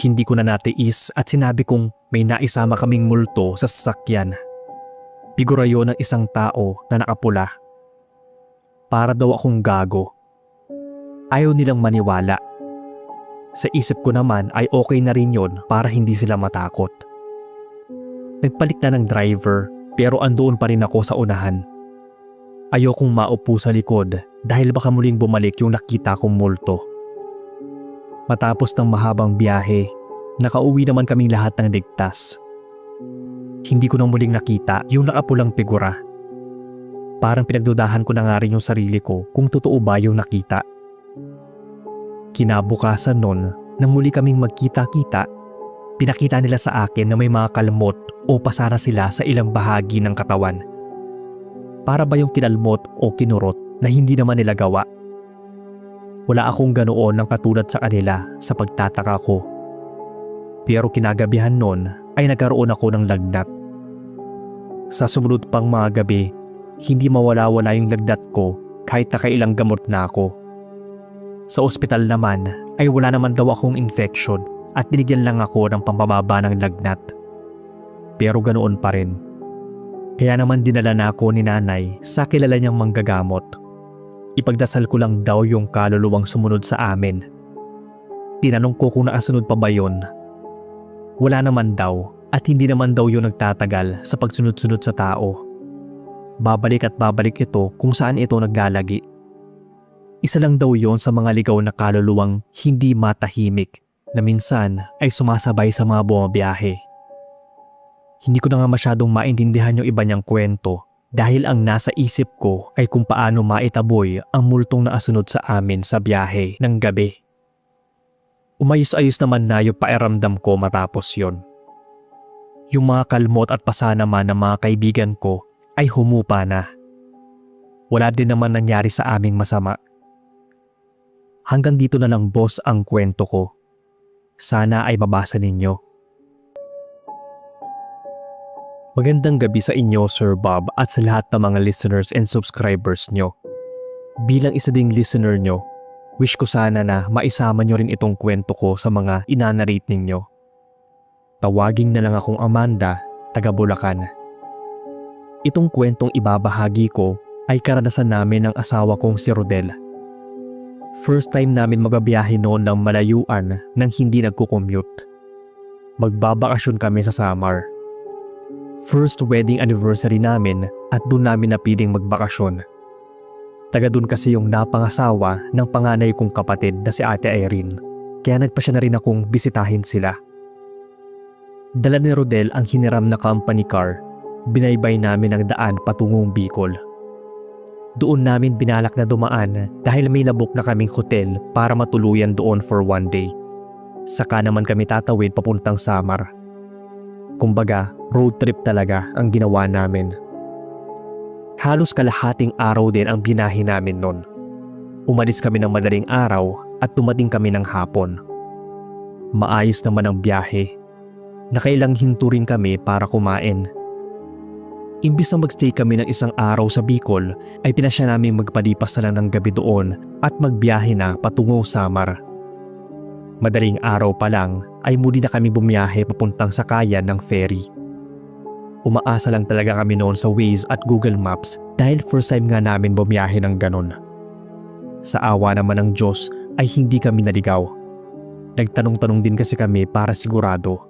Hindi ko na natiis at sinabi kong may naisama kaming multo sa sasakyan. Figura yun ng isang tao na nakapula. Para daw akong gago. Ayaw nilang maniwala. Sa isip ko naman ay okay na rin yun para hindi sila matakot. Nagpalit na ng driver pero andoon pa rin ako sa unahan. Ayokong maupo sa likod dahil baka muling bumalik yung nakita kong multo. Matapos ng mahabang biyahe, nakauwi naman kaming lahat ng ligtas. Hindi ko na muling nakita yung nakapulang figura. Parang pinagdudahan ko na nga rin yung sarili ko kung totoo ba yung nakita. Kinabukasan nun, na muli kaming magkita-kita, pinakita nila sa akin na may mga kalmot o pasara sila sa ilang bahagi ng katawan. Para ba yung kinalmot o kinurot na hindi naman nila gawa? Wala akong ganoon ng katulad sa kanila sa pagtataka ko. Pero kinagabihan nun ay nagkaroon ako ng lagnat. Sa sumunod pang mga gabi, hindi mawala-wala yung lagnat ko kahit nakailang gamot na ako. Sa ospital naman ay wala naman daw akong infection at binigyan lang ako ng pampababa ng lagnat. Pero ganoon pa rin. Kaya naman dinala na ako ni nanay sa kilala niyang manggagamot. Ipagdasal ko lang daw yung kaluluwang sumunod sa amin. Tinanong ko kung nakasunod pa ba yun. Wala naman daw at hindi naman daw yun nagtatagal sa pagsunod-sunod sa tao. Babalik at babalik ito kung saan ito naglalagi. Isa lang daw yon sa mga ligaw na kaluluwang hindi matahimik na minsan ay sumasabay sa mga bumabiyahe. Hindi ko na nga masyadong maintindihan yung iba niyang kwento dahil ang nasa isip ko ay kung paano maitaboy ang multong naasunod sa amin sa biyahe ng gabi. Umayos-ayos naman na yung pakiramdam ko matapos yon. Yung mga kalmot at pasanaman ng mga kaibigan ko ay humupa na. Wala din naman nangyari sa aming masama. Hanggang dito na lang boss ang kwento ko. Sana ay mabasa ninyo. Magandang gabi sa inyo Sir Bob at sa lahat ng mga listeners and subscribers nyo. Bilang isa ding listener nyo, wish ko sana na maisama nyo rin itong kwento ko sa mga inanarate ninyo. Tawagin na lang akong Amanda, taga Bulacan. Itong kwentong ibabahagi ko ay karanasan namin ng asawa kong si Rodel. First time namin magbabiyahe noon ng malayuan nang hindi nagko-commute. Magbabakasyon kami sa Samar. First wedding anniversary namin at doon namin napiling magbakasyon. Taga doon kasi yung napangasawa ng panganay kong kapatid na si Ate Irene, kaya nagpasya na rin akong bisitahin sila. Dala ni Rodel ang hiniram na company car, binaybay namin ang daan patungong Bicol. Doon namin binalak na dumaan dahil may nabook na kaming hotel para matuluyan doon for one day. Saka naman kami tatawid papuntang Samar. Kumbaga, road trip talaga ang ginawa namin. Halos kalahating araw din ang binahe namin noon. Umalis kami ng madaling araw at dumating kami ng hapon. Maayos naman ang biyahe. Nakailang hinto rin kami para kumain. Imbis na magstay kami ng isang araw sa Bicol ay pinasya namin magpalipas na lang ng gabi doon at magbiyahe na patungo Samar. Madaling araw pa lang ay muli na kami bumiyahe papuntang sakayan ng ferry. Umaasa lang talaga kami noon sa Waze at Google Maps dahil first time nga namin bumiyahe ng ganon. Sa awa naman ng Diyos ay hindi kami naligaw. Nagtanong-tanong din kasi kami para sigurado.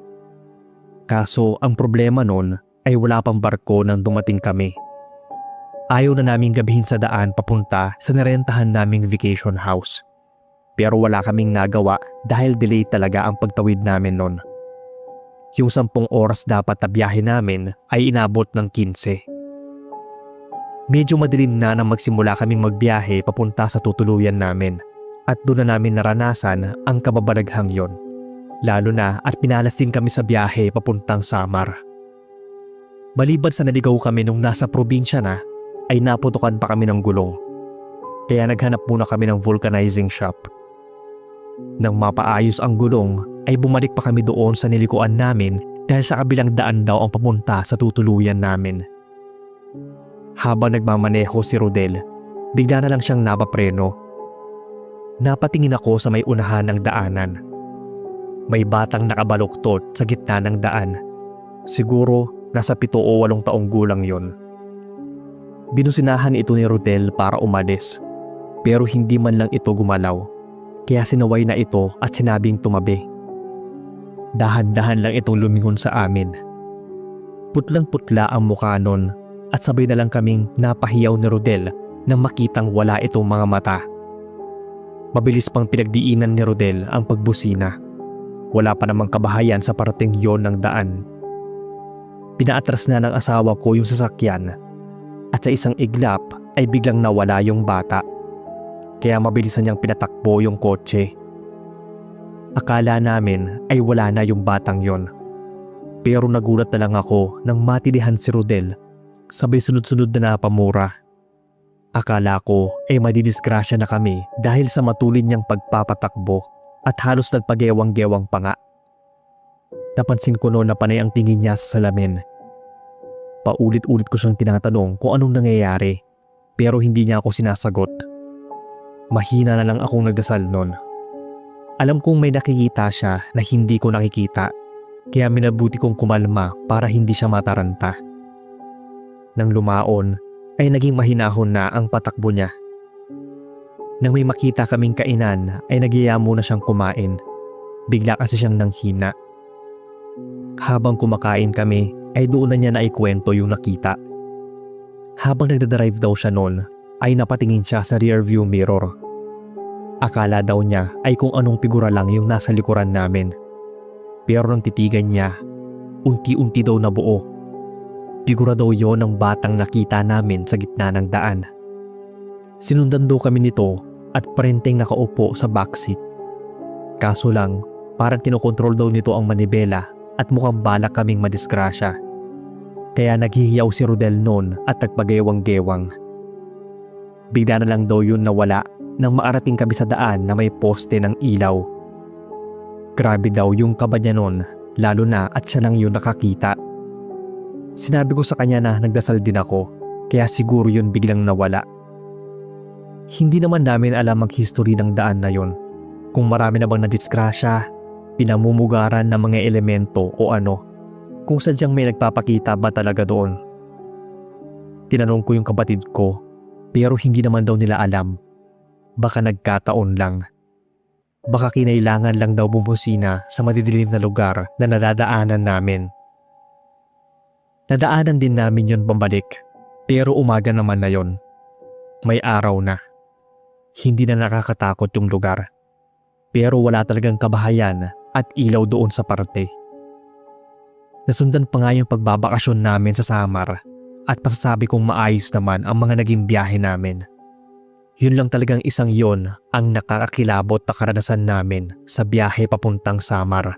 Kaso ang problema noon ay wala pang barko nang dumating kami. Ayaw na naming gabihin sa daan papunta sa narentahan naming vacation house. Pero wala kaming nagawa dahil delay talaga ang pagtawid namin noon. Yung 10 oras dapat na biyahe namin ay inabot ng 15. Medyo madilim na nang magsimula kaming magbiyahe papunta sa tutuluyan namin at doon na namin naranasan ang kababalaghang yon. Lalo na at pinalas din kami sa biyahe papuntang Samar. Maliban sa naligaw kami nung nasa probinsya na, ay naputukan pa kami ng gulong. Kaya naghanap muna kami ng vulcanizing shop. Nang mapaayos ang gulong, ay bumalik pa kami doon sa nilikuan namin dahil sa kabilang daan daw ang papunta sa tutuluyan namin. Habang nagmamaneho si Rodel, bigla na lang siyang napapreno. Napatingin ako sa may unahan ng daanan. May batang nakabaluktot sa gitna ng daan. Siguro nasa 7 o 8 taong gulang yon. Binusinahan ito ni Rodel para umalis, pero hindi man lang ito gumalaw, kaya sinaway na ito at sinabing tumabi. Dahan-dahan lang itong lumingon sa amin. Putlang-putla ang mukha nun at sabay na lang kaming napahiyaw ni Rodel nang makitang wala itong mga mata. Mabilis pang pinagdiinan ni Rodel ang pagbusina. Wala pa namang kabahayan sa parating yon ng daan. Pinaatras na ng asawa ko yung sasakyan at sa isang iglap ay biglang nawala yung bata. Kaya mabilisan niyang pinatakbo yung kotse. Akala namin ay wala na yung batang yon. Pero nagulat na lang ako nang matilihan si Rodel sabay sunod-sunod na napamura. Akala ko ay madidisgrasya na kami dahil sa matulin niyang pagpapatakbo at halos nagpagewang-gewang pa nga. Napansin ko noon na panay ang tingin niya sa salamin. Paulit-ulit ko siyang tinatanong kung anong nangyayari pero hindi niya ako sinasagot. Mahina na lang akong nagdasal noon. Alam kong may nakikita siya na hindi ko nakikita kaya minabuti kong kumalma para hindi siya mataranta. Nang lumaon ay naging mahinahon na ang patakbo niya. Nang may makita kaming kainan ay nagyaya muna siyang kumain Bigla kasi siyang nanghina. Habang kumakain kami ay doon na niya naikwento yung nakita. Habang nagdadrive daw siya noon ay napatingin siya sa rearview mirror. Akala daw niya ay kung anong figura lang yung nasa likuran namin. Pero nang titigan niya, unti-unti daw nabuo. Figura daw yon ng batang nakita namin sa gitna ng daan. Sinundan daw kami nito at parenteng nakaupo sa backseat. Kaso lang, parang kinokontrol daw nito ang manibela at mukhang balak kaming madisgrasya. Kaya naghihiyaw si Rodel noon at nagpagewang-gewang. Bigla na lang daw yun nawala nang maarating kami sa daan na may poste ng ilaw. Grabe daw yung kaba niya noon, lalo na at siya lang yun nakakita. Sinabi ko sa kanya na nagdasal din ako, kaya siguro yun biglang nawala. Hindi naman namin alam ang history ng daan na yun. Kung marami na bang nadisgrasya, pinamumugaran ng mga elemento o ano. Kung sadyang may nagpapakita ba talaga doon. Tinanong ko yung kapatid ko, pero hindi naman daw nila alam. Baka nagkataon lang. Baka kinailangan lang daw bumusina sa madidilim na lugar na nadadaanan namin. Nadaanan din namin yon pambalik, pero umaga naman na yon. May araw na. Hindi na nakakatakot yung lugar. Pero wala talagang kabahayan at ilaw doon sa parte. Nasundan pa nga yung pagbabakasyon namin sa Samar at masasabi kong maayos naman ang mga naging biyahe namin. Yun lang talagang isang yon ang nakakakilabot na karanasan namin sa biyahe papuntang Samar.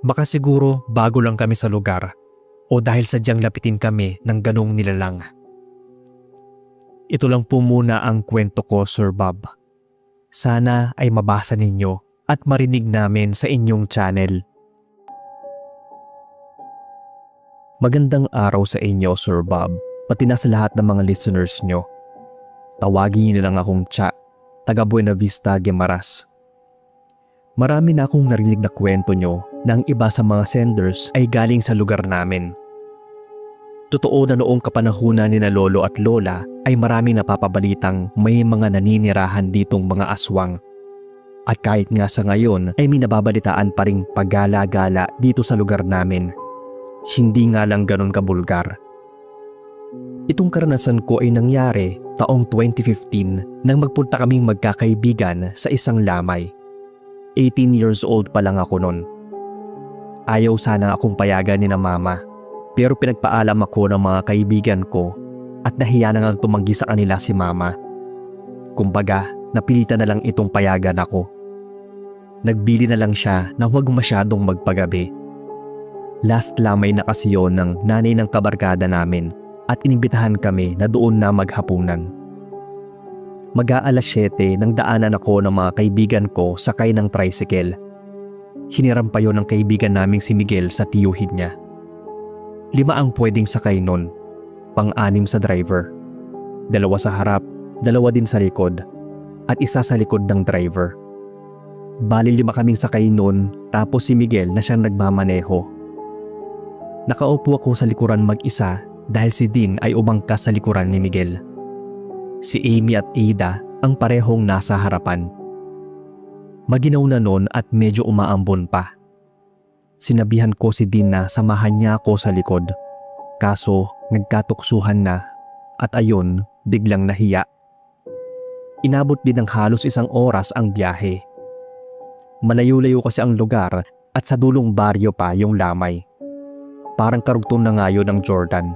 Baka siguro bago lang kami sa lugar o dahil sadyang lapitin kami ng ganong nilalang. Ito lang po muna ang kwento ko, Sir Bob. Sana ay mabasa ninyo at marinig namin sa inyong channel. Magandang araw sa inyo, Sir Bob, pati na sa lahat ng mga listeners nyo. Tawagin niyo lang akong Cha, taga Buena Vista, Guimaras. Marami na akong narinig na kwento nyo na ang iba sa mga senders ay galing sa lugar namin. Totoo na noong kapanahunan ni na lolo at lola ay maraming napapabalitang may mga naninirahan ditong mga aswang. At kahit nga sa ngayon ay may nababalitaan pa ring paggala-gala dito sa lugar namin. Hindi nga lang ganon kabulgar. Itong karanasan ko ay nangyari taong 2015 nang magpunta kaming magkakaibigan sa isang lamay. 18 years old pa lang ako noon. Ayaw sana akong payagan ni na mama, pero pinagpaalam ako ng mga kaibigan ko at nahiya na ngang tumanggi sa kanila si mama. Kumbaga, napilitan na lang itong payagan ako. Nagbili na lang siya na huwag masyadong magpagabi. Last lamay na kasi yun ng nanay ng kabarkada namin at inimbitahan kami na doon na maghapunan. Mag-aalas 7 nang daanan ako ng mga kaibigan ko sakay ng tricycle. Hiniram pa yon ng kaibigan naming si Miguel sa tiyuhin niya. 5 ang pwedeng sakay nun, 6 sa driver. 2 sa harap, 2 din sa likod, at 1 sa likod ng driver. Bali 5 kaming sakay nun, tapos si Miguel na siyang nagmamaneho. Nakaupo ako sa likuran mag-isa dahil si Dean ay umangkas sa likuran ni Miguel. Si Amy at Ada ang parehong nasa harapan. Maginaw na nun at medyo umaambon pa. Sinabihan ko si Dean na samahan niya ako sa likod. Kaso nagkatuksuhan na at ayon biglang nahiya. Inabot din ng halos 1 oras ang biyahe. Malayo-layo kasi ang lugar at sa dulong baryo pa yung lamay. Parang karugtong na nga yun ng Jordan.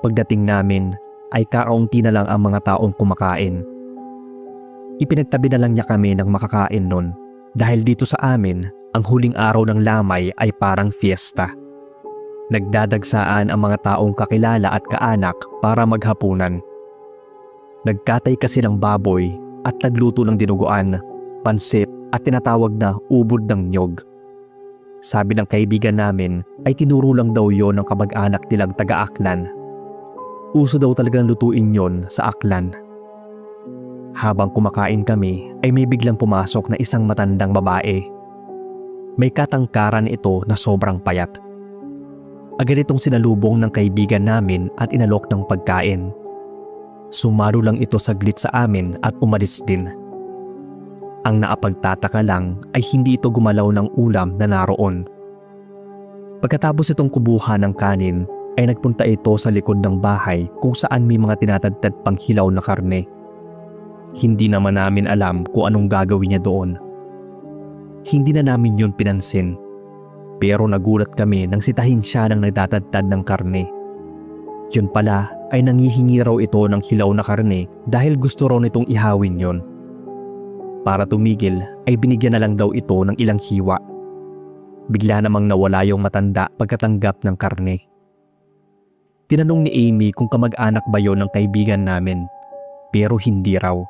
Pagdating namin ay kakaunti na lang ang mga taong kumakain. Ipinagtabi na lang niya kami ng makakain nun dahil dito sa amin ang huling araw ng lamay ay parang fiesta. Nagdadagsaan ang mga taong kakilala at kaanak para maghapunan. Nagkatay kasi ng baboy at nagluto ng dinuguan, pansit at tinatawag na ubod ng nyog. Sabi ng kaibigan namin ay tinuro lang daw yon ng kamag-anak nilang taga-Aklan. Uso daw talagang lutuin yon sa Aklan. Habang kumakain kami ay may biglang pumasok na isang matandang babae. May katangkaran ito na sobrang payat. Agad itong sinalubong ng kaibigan namin at inalok ng pagkain. Sumalo lang ito saglit sa amin at umalis din. Ang naapagtataka lang ay hindi ito gumalaw ng ulam na naroon. Pagkatapos itong kubuhan ng kanin ay nagpunta ito sa likod ng bahay kung saan may mga tinatadtad pang hilaw na karne. Hindi naman namin alam kung anong gagawin niya doon. Hindi na namin yun pinansin. Pero nagulat kami nang sitahin siya ng nagtatadtad ng karne. Yun pala ay nangihingi raw ito ng hilaw na karne dahil gusto raw nitong ihawin yon. Para tumigil ay binigyan na lang daw ito ng ilang hiwa. Bigla namang nawala yung matanda pagkatanggap ng karne. Tinanong ni Amy kung kamag-anak ba yon ng kaibigan namin, pero hindi raw.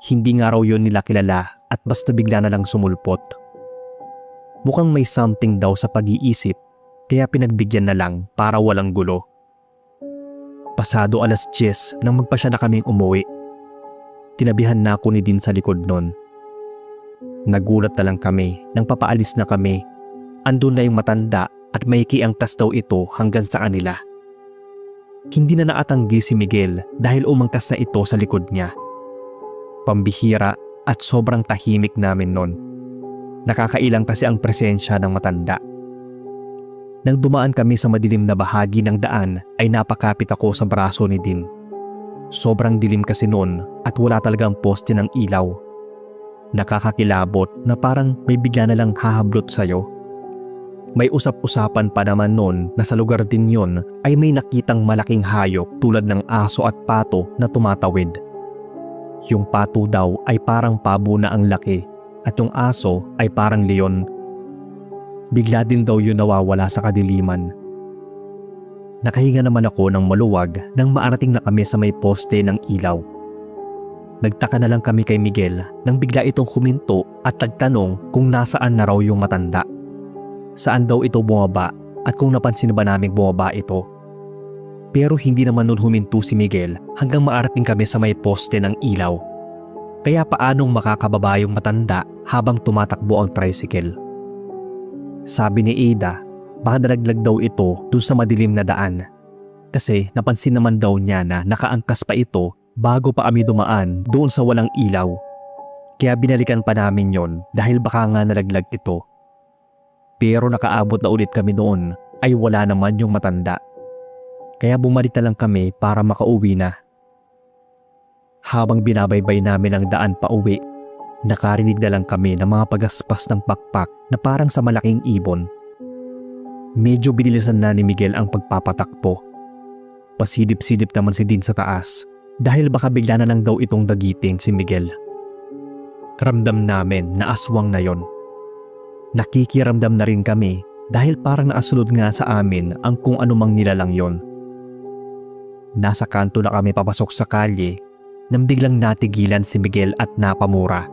Hindi nga raw yon nila kilala at basta bigla na lang sumulpot. Mukhang may something daw sa pag-iisip kaya pinagbigyan na lang para walang gulo. Pasado 10:00 nang magpasya na kaming umuwi. Tinabihan na ako ni Din sa likod nun. Nagulat na lang kami nang papaalis na kami. Andun na yung matanda at may kiangkas daw ito hanggang sa kanila. Hindi na naatanggi si Miguel dahil umangkas na ito sa likod niya. Pambihira at sobrang tahimik namin nun. Nakakailang kasi ang presensya ng matanda. Nang dumaan kami sa madilim na bahagi ng daan ay napakapit ako sa braso ni Din. Sobrang dilim kasi noon at wala talagang poste ng ilaw. Nakakakilabot na parang may bigla na lang hahablot sa'yo. May usap-usapan pa naman noon na sa lugar din yon ay may nakitang malaking hayop tulad ng aso at pato na tumatawid. Yung pato daw ay parang pabo na ang laki at yung aso ay parang leon. Bigla din daw yun nawawala sa kadiliman. Nakahinga naman ako ng maluwag nang maarating na kami sa may poste ng ilaw. Nagtaka na lang kami kay Miguel nang bigla itong huminto at nagtanong kung nasaan na raw yung matanda. Saan daw ito bumaba at kung napansin ba naming bumaba ito. Pero hindi naman nun huminto si Miguel hanggang maarating kami sa may poste ng ilaw. Kaya paanong makakababa yung matanda habang tumatakbo ang tricycle? Sabi ni Ada, baka nalaglag daw ito dun sa madilim na daan. Kasi napansin naman daw niya na nakaangkas pa ito bago pa kami dumaan doon sa walang ilaw. Kaya binalikan pa namin yon dahil baka nga nalaglag ito. Pero nakaabot na ulit kami doon ay wala naman yung matanda. Kaya bumalik na lang kami para makauwi na. Habang binabaybay namin ang daan pa uwi, nakarinig na lang kami ng mga pagaspas ng pakpak na parang sa malaking ibon. Medyo binilisan na ni Miguel ang pagpapatakbo. Pasidip-sidip naman si Din sa taas dahil baka bigla na lang daw itong dagitin si Miguel. Ramdam namin na aswang na yon. Nakikiramdam na rin kami dahil parang naasunod nga sa amin ang kung anumang nilalang yon. Nasa kanto na kami papasok sa kalye nang biglang natigilan si Miguel at napamura.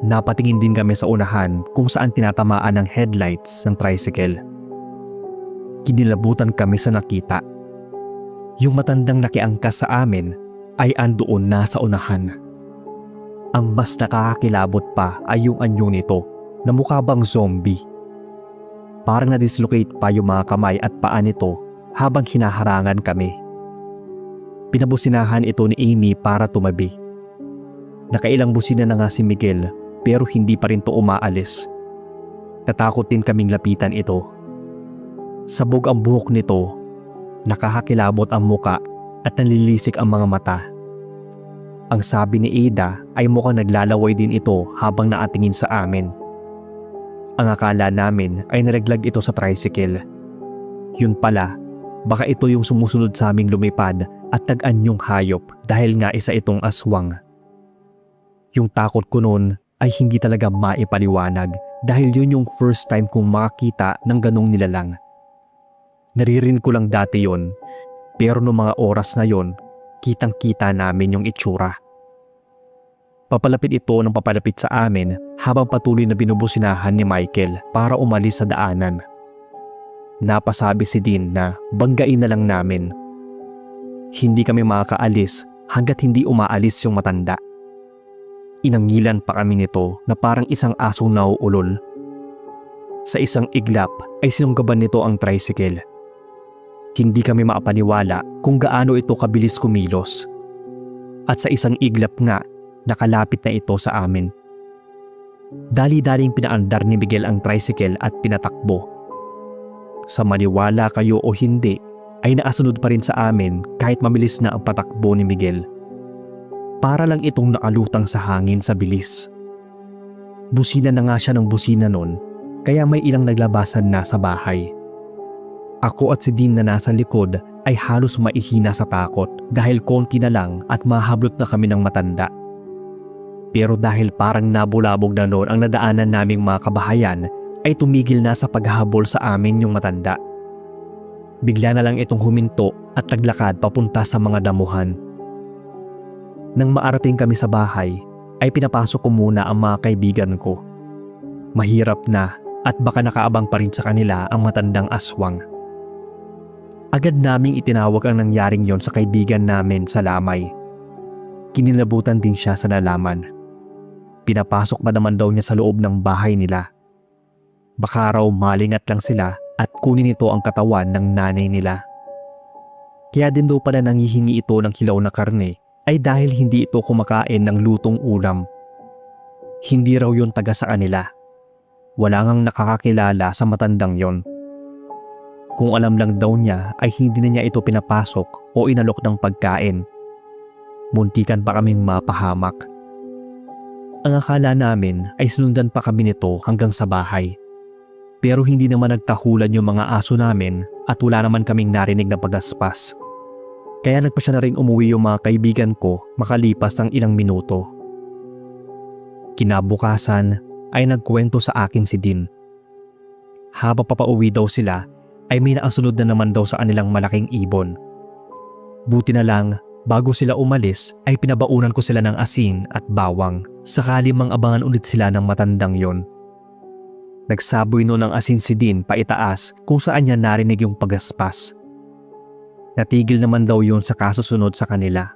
Napatingin din kami sa unahan kung saan tinatamaan ng headlights ng tricycle. Kinilabutan kami sa nakita. Yung matandang nakiangkas sa amin ay andoon na sa unahan. Ang mas nakakakilabot pa ay yung anyo nito na mukha bang zombie. Parang na-dislocate pa yung mga kamay at paa nito habang hinaharangan kami. Pinabusinahan ito ni Amy para tumabi. Nakailang busina na nga si Miguel pero hindi pa rin to umaalis. Natakot din kaming lapitan ito. Sabog ang buhok nito, nakakakilabot ang muka at nanlilisik ang mga mata. Ang sabi ni Ada ay mukhang naglalaway din ito habang naatingin sa amin. Ang akala namin ay naraglag ito sa tricycle. Yun pala, baka ito yung sumusunod sa aming lumipad at nag-anyong hayop dahil nga isa itong aswang. Yung takot ko noon ay hindi talaga maipaliwanag dahil yun yung first time kong makakita ng ganong nilalang. Naririnig ko lang dati yon, pero noong mga oras na yon, kitang-kita namin yung itsura. Papalapit ito ng papalapit sa amin habang patuloy na binubusinahan ni Michael para umalis sa daanan. Napasabi si Dean na banggain na lang namin. Hindi kami makakaalis hanggat hindi umaalis yung matanda. Inangilan pa kami nito na parang isang asong nauulol. Sa isang iglap ay sinunggaban nito ang tricycle. Hindi kami maapaniwala kung gaano ito kabilis kumilos. At sa isang iglap nga Nakalapit na ito sa amin. Dali-daling pinaandar ni Miguel ang tricycle at pinatakbo. Sa maniwala kayo o hindi, ay naasunod pa rin sa amin kahit mabilis na ang patakbo ni Miguel. Para lang itong nakalutang sa hangin sa bilis. Busina na nga siya ng busina nun, kaya may ilang naglabasan na sa bahay. Ako at si Dean na nasa likod ay halos maihina sa takot dahil konti na lang at mahablot na kami ng matanda. Pero dahil parang nabulabog na noon ang nadaanan naming mga kabahayan, ay tumigil na sa paghahabol sa amin yung matanda. Bigla na lang itong huminto at naglakad papunta sa mga damuhan. Nang maarating kami sa bahay, ay pinapasok ko muna ang mga kaibigan ko. Mahirap na at baka nakaabang pa rin sa kanila ang matandang aswang. Agad naming itinawag ang nangyaring yon sa kaibigan namin sa lamay. Kinilabutan din siya sa nalaman. Pinapasok pa naman daw niya sa loob ng bahay nila. Baka raw malingat lang sila at kunin ito ang katawan ng nanay nila. Kaya din daw pala nangihingi ito ng hilaw na karne ay dahil hindi ito kumakain ng lutong ulam. Hindi raw yon taga sa kanila. Wala ngang nakakakilala sa matandang yon. Kung alam lang daw niya ay hindi na niya ito pinapasok o inalok ng pagkain. Muntikan pa kaming mapahamak. Ang akala namin ay sinundan pa kami nito hanggang sa bahay. Pero hindi naman nagtahulan yung mga aso namin at wala naman kaming narinig na pagaspas. Kaya nagpa siya na rin umuwi yung mga kaibigan ko makalipas ng ilang minuto. Kinabukasan ay nagkwento sa akin si Dean. Habang papauwi daw sila ay may naasunod na naman daw sa kanilang malaking ibon. Buti na lang bago sila umalis ay pinabaunan ko sila ng asin at bawang sakali mang abangan ulit sila ng matandang yon. Nagsaboy noon ng asin si Dean paitaas kung saan niya narinig yung pagaspas. Natigil naman daw yun sa kasusunod sa kanila.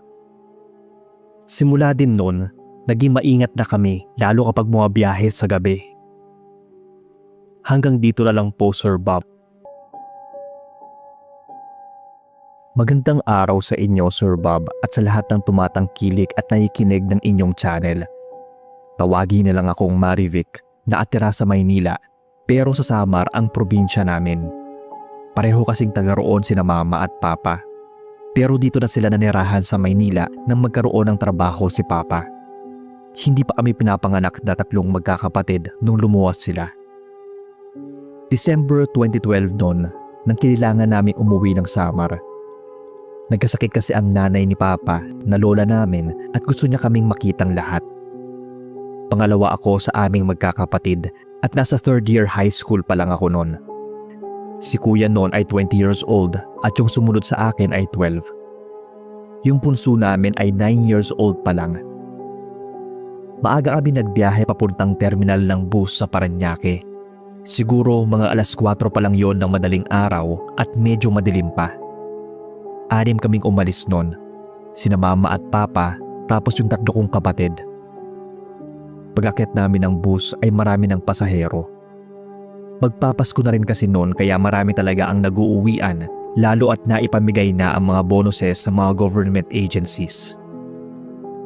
Simula din noon, naging maingat na kami lalo kapag bumabiyahe sa gabi. Hanggang dito na lang po, Sir Bob. Magandang araw sa inyo, Sir Bob, at sa lahat ng tumatangkilik at nakikinig ng inyong channel. Tawagin na lang akong Marivic na atira sa Maynila, pero sa Samar ang probinsya namin. Pareho kasing taga roon sina Mama at Papa. Pero dito na sila nanirahan sa Maynila nang magkaroon ng trabaho si Papa. Hindi pa kami pinapanganak na tatlong magkakapatid nung lumuwas sila. December 2012 noon, nang kailangan namin umuwi ng Samar. Nagkasakit kasi ang nanay ni Papa na lola namin at gusto niya kaming makitang lahat. Pangalawa ako sa aming magkakapatid at nasa third year high school pa lang ako noon. Si kuya noon ay 20 years old at yung sumunod sa akin ay 12. Yung punso namin ay 9 years old pa lang. Maaga kami nagbiyahe papuntang terminal ng bus sa Parañaque. Siguro mga alas 4 pa lang yon ng madaling araw at medyo madilim pa. 6 kaming umalis noon, sina Mama at Papa tapos yung 3 kong kapatid. Pag-akyat namin ng bus ay marami ng pasahero. Magpapasko na rin kasi noon kaya marami talaga ang nag-uuwian lalo at naipamigay na ang mga bonuses sa mga government agencies.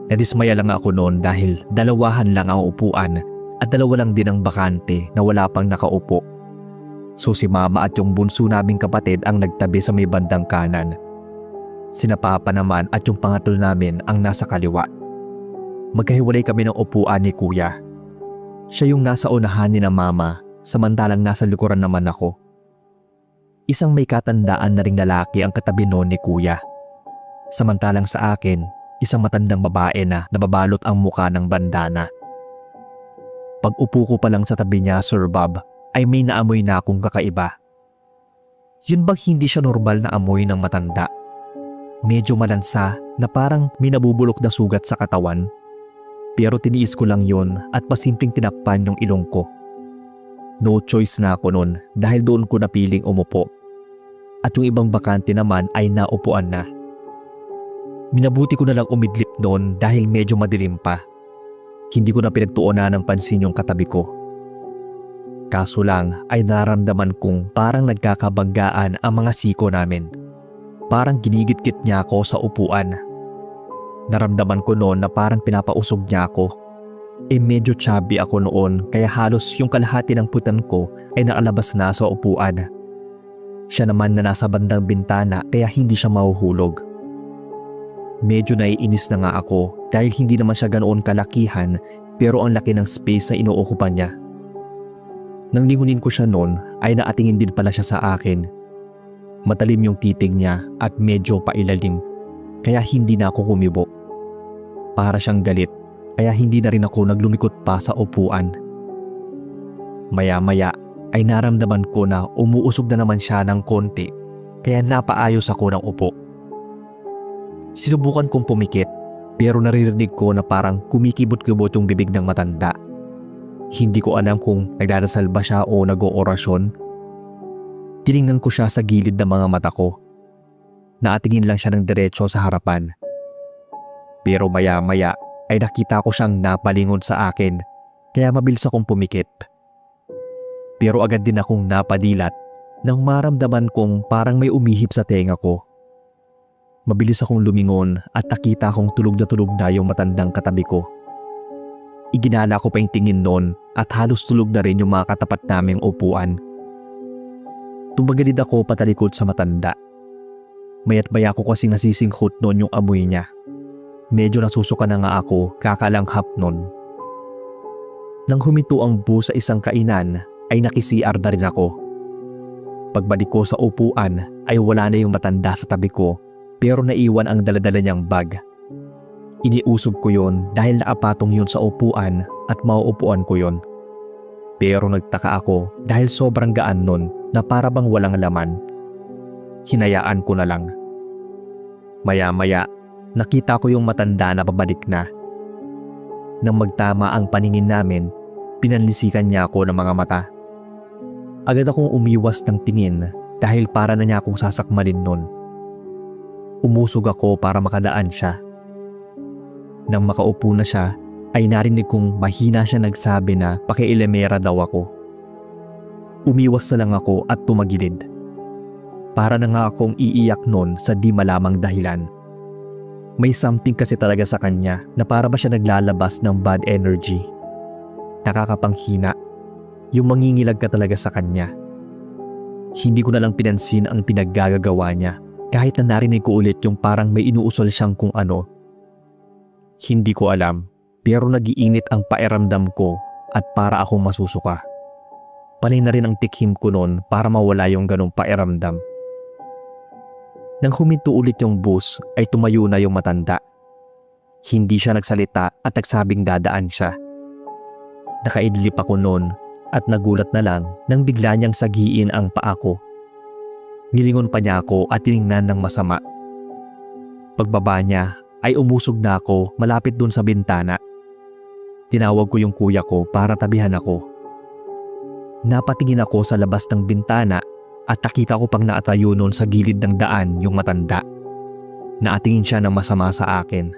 Nadismaya lang ako noon dahil 2 lang ang upuan at 2 lang din ang bakante na wala pang nakaupo. So si Mama at yung bunso naming kapatid ang nagtabi sa may bandang kanan. Sina Papa naman at yung pangatlo namin ang nasa kaliwa. Magkahiwalay kami ng upuan ni Kuya. Siya yung nasa unahan ni na Mama, samantalang nasa likuran naman ako. Isang may katandaan na ring lalaki ang katabi noon ni Kuya. Samantalang sa akin, isang matandang babae na nababalot ang muka ng bandana. Pag upo ko pa lang sa tabi niya, Sir Bob, ay may naamoy na akong kakaiba. Yun bang hindi siya normal na amoy ng matanda? Medyo malansa na parang may nabubulok na sugat sa katawan. Pero tiniis ko lang yun at pasimpleng tinakpan yung ilong ko. No choice na ako nun dahil doon ko napiling umupo. At yung ibang bakante naman ay naupuan na. Minabuti ko na lang umidlip doon dahil medyo madilim pa. Hindi ko na pinagtuunan ng pansin yung katabi ko. Kaso lang ay nararamdaman kong parang nagkakabanggaan ang mga siko namin. Parang ginigit-git niya ako sa upuan. Naramdaman ko noon na parang pinapausog niya ako. Medyo chubby ako noon kaya halos yung kalahati ng putan ko ay nakalabas na sa upuan. Siya naman na nasa bandang bintana kaya hindi siya mahuhulog. Medyo naiinis na nga ako dahil hindi naman siya ganoon kalakihan pero ang laki ng space na inuukupan niya. Nang lingunin ko siya noon ay naatingin din pala siya sa akin. Matalim yung titig niya at medyo pailalim kaya hindi na ako kumibo. Para siyang galit kaya hindi na rin ako naglumikot pa sa upuan. Maya-maya ay naramdaman ko na umuusog na naman siya ng konti kaya napaayos ako ng upo. Sinubukan kong pumikit pero naririnig ko na parang kumikibot-kibot yung bibig ng matanda. Hindi ko alam kung nagdarasal ba siya o nag-oorasyon. Tiningnan ko siya sa gilid ng mga mata ko. Naatingin lang siya ng diretso sa harapan. Pero maya-maya ay nakita ko siyang napalingon sa akin kaya mabilis akong pumikit. Pero agad din akong napadilat nang maramdaman kong parang may umihip sa tenga ko. Mabilis akong lumingon at nakita kong tulog na yung matandang katabi ko. Iginala ko pa yung tingin noon at halos tulog na rin yung mga katapat naming upuan. Tumagilid ako patalikod sa matanda. Maya't maya ko kasing nasisinghot noon yung amoy niya. Medyo nasusuka na nga ako kakalanghap nun. Nang huminto ang bus sa isang kainan ay naki-CR na rin ako. Pagbalik ko sa upuan ay wala na yung matanda sa tabi ko pero naiwan ang daladala niyang bag. Iniusog ko yon dahil nakapatong yun sa upuan at mauupuan ko yon. Pero nagtaka ako dahil sobrang gaan nun na para bang walang laman. Hinayaan ko na lang. Maya-maya nakita ko yung matanda na pabalik na. Nang magtama ang paningin namin, pinanlisikan niya ako ng mga mata. Agad akong umiwas ng tingin dahil para na niya akong sasakmalin nun. Umusog ako para makadaan siya. Nang makaupo na siya, ay narinig kong mahina siya nagsabi na pakiilamera daw ako. Umiwas na lang ako at tumagilid. Para na nga akong iiyak nun sa di malamang dahilan. May something kasi talaga sa kanya na para ba siya naglalabas ng bad energy. Nakakapanghina. Yung mangingilag ka talaga sa kanya. Hindi ko na lang pinansin ang pinaggagawa niya kahit na narinig ko ulit yung parang may inuusol siyang kung ano. Hindi ko alam pero nagiinit ang pakiramdam ko at para akong masusuka. Panay na rin ang tikhim ko noon para mawala yung ganong pakiramdam. Nang huminto ulit yung bus ay tumayo na yung matanda. Hindi siya nagsalita at nagsabing dadaan siya. Nakaidlip ako noon at nagulat na lang nang bigla niyang sagiin ang paa ko. Nilingon pa niya ako at tiningnan ng masama. Pagbaba niya ay umusog na ako malapit dun sa bintana. Tinawag ko yung kuya ko para tabihan ako. Napatingin ako sa labas ng bintana at nakita ko pang naatayo noon sa gilid ng daan yung matanda. Naatingin siya ng masama sa akin.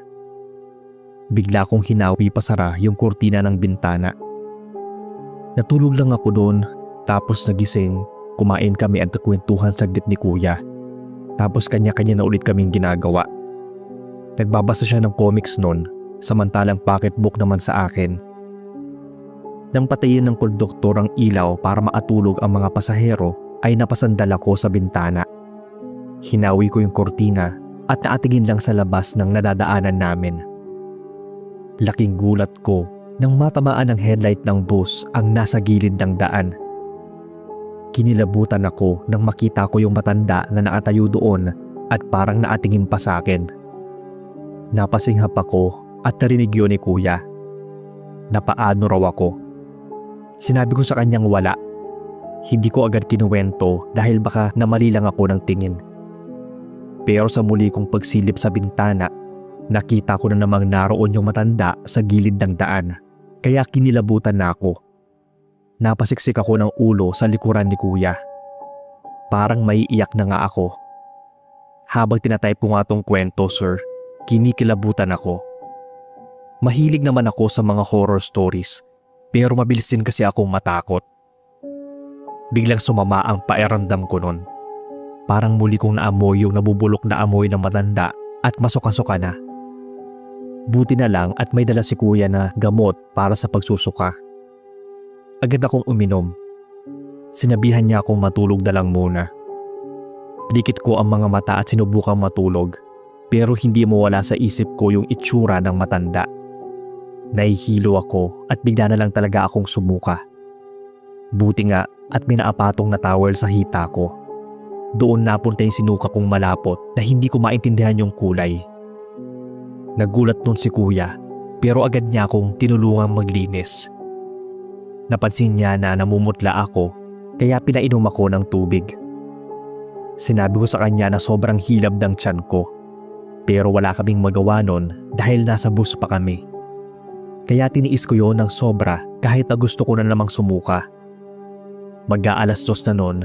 Bigla kong hinawi pasara yung kurtina ng bintana. Natulog lang ako doon tapos nagising, kumain kami at nagkwentuhan saglit ni kuya. Tapos kanya-kanya na ulit kaming ginagawa. Nagbabasa siya ng comics noon samantalang pocketbook naman sa akin. Nang patayin ng konduktor ang ilaw para makatulog ang mga pasahero ay napasandal ako sa bintana. Hinawi ko yung kurtina at naatingin lang sa labas ng nadadaanan namin. Laking gulat ko nang matamaan ng headlight ng bus ang nasa gilid ng daan. Kinilabutan ako nang makita ko yung matanda na nakatayo doon at parang naatingin pa sa akin. Napasinghap ako at narinig yun ni kuya. Napaano raw ako. Sinabi ko sa kanyang wala. Hindi ko agad kinuwento dahil baka namali lang ako ng tingin. Pero sa muli kong pagsilip sa bintana, nakita ko na namang naroon yung matanda sa gilid ng daan. Kaya kinilabutan na ako. Napasiksik ako ng ulo sa likuran ni kuya. Parang maiiyak na nga ako. Habang tinatype ko nga tong kwento, sir, kinikilabutan ako. Mahilig naman ako sa mga horror stories, pero mabilis din kasi akong matakot. Biglang sumama ang pakiramdam ko nun. Parang muli kong naamoy yung nabubulok na amoy ng matanda at masuka-suka na. Buti na lang at may dala si kuya na gamot para sa pagsusuka. Agad akong uminom. Sinabihan niya akong matulog na lang muna. Dikit ko ang mga mata at sinubukang matulog, pero hindi mawala sa isip ko yung itsura ng matanda. Nahihilo ako at bigla na lang talaga akong sumuka. Buti nga at may naapatong na towel sa hita ko. Doon napunta yung sinuka kong malapot na hindi ko maintindihan yung kulay. Nagulat nun si kuya, pero agad niya akong tinulungang maglinis. Napansin niya na namumutla ako, kaya pinainom ako ng tubig. Sinabi ko sa kanya na sobrang hilab ng tiyan ko, pero wala kaming magawa nun dahil nasa bus pa kami. Kaya tiniis ko yon ng sobra kahit na gusto ko na namang sumuka. Mag-aalas 2 na nun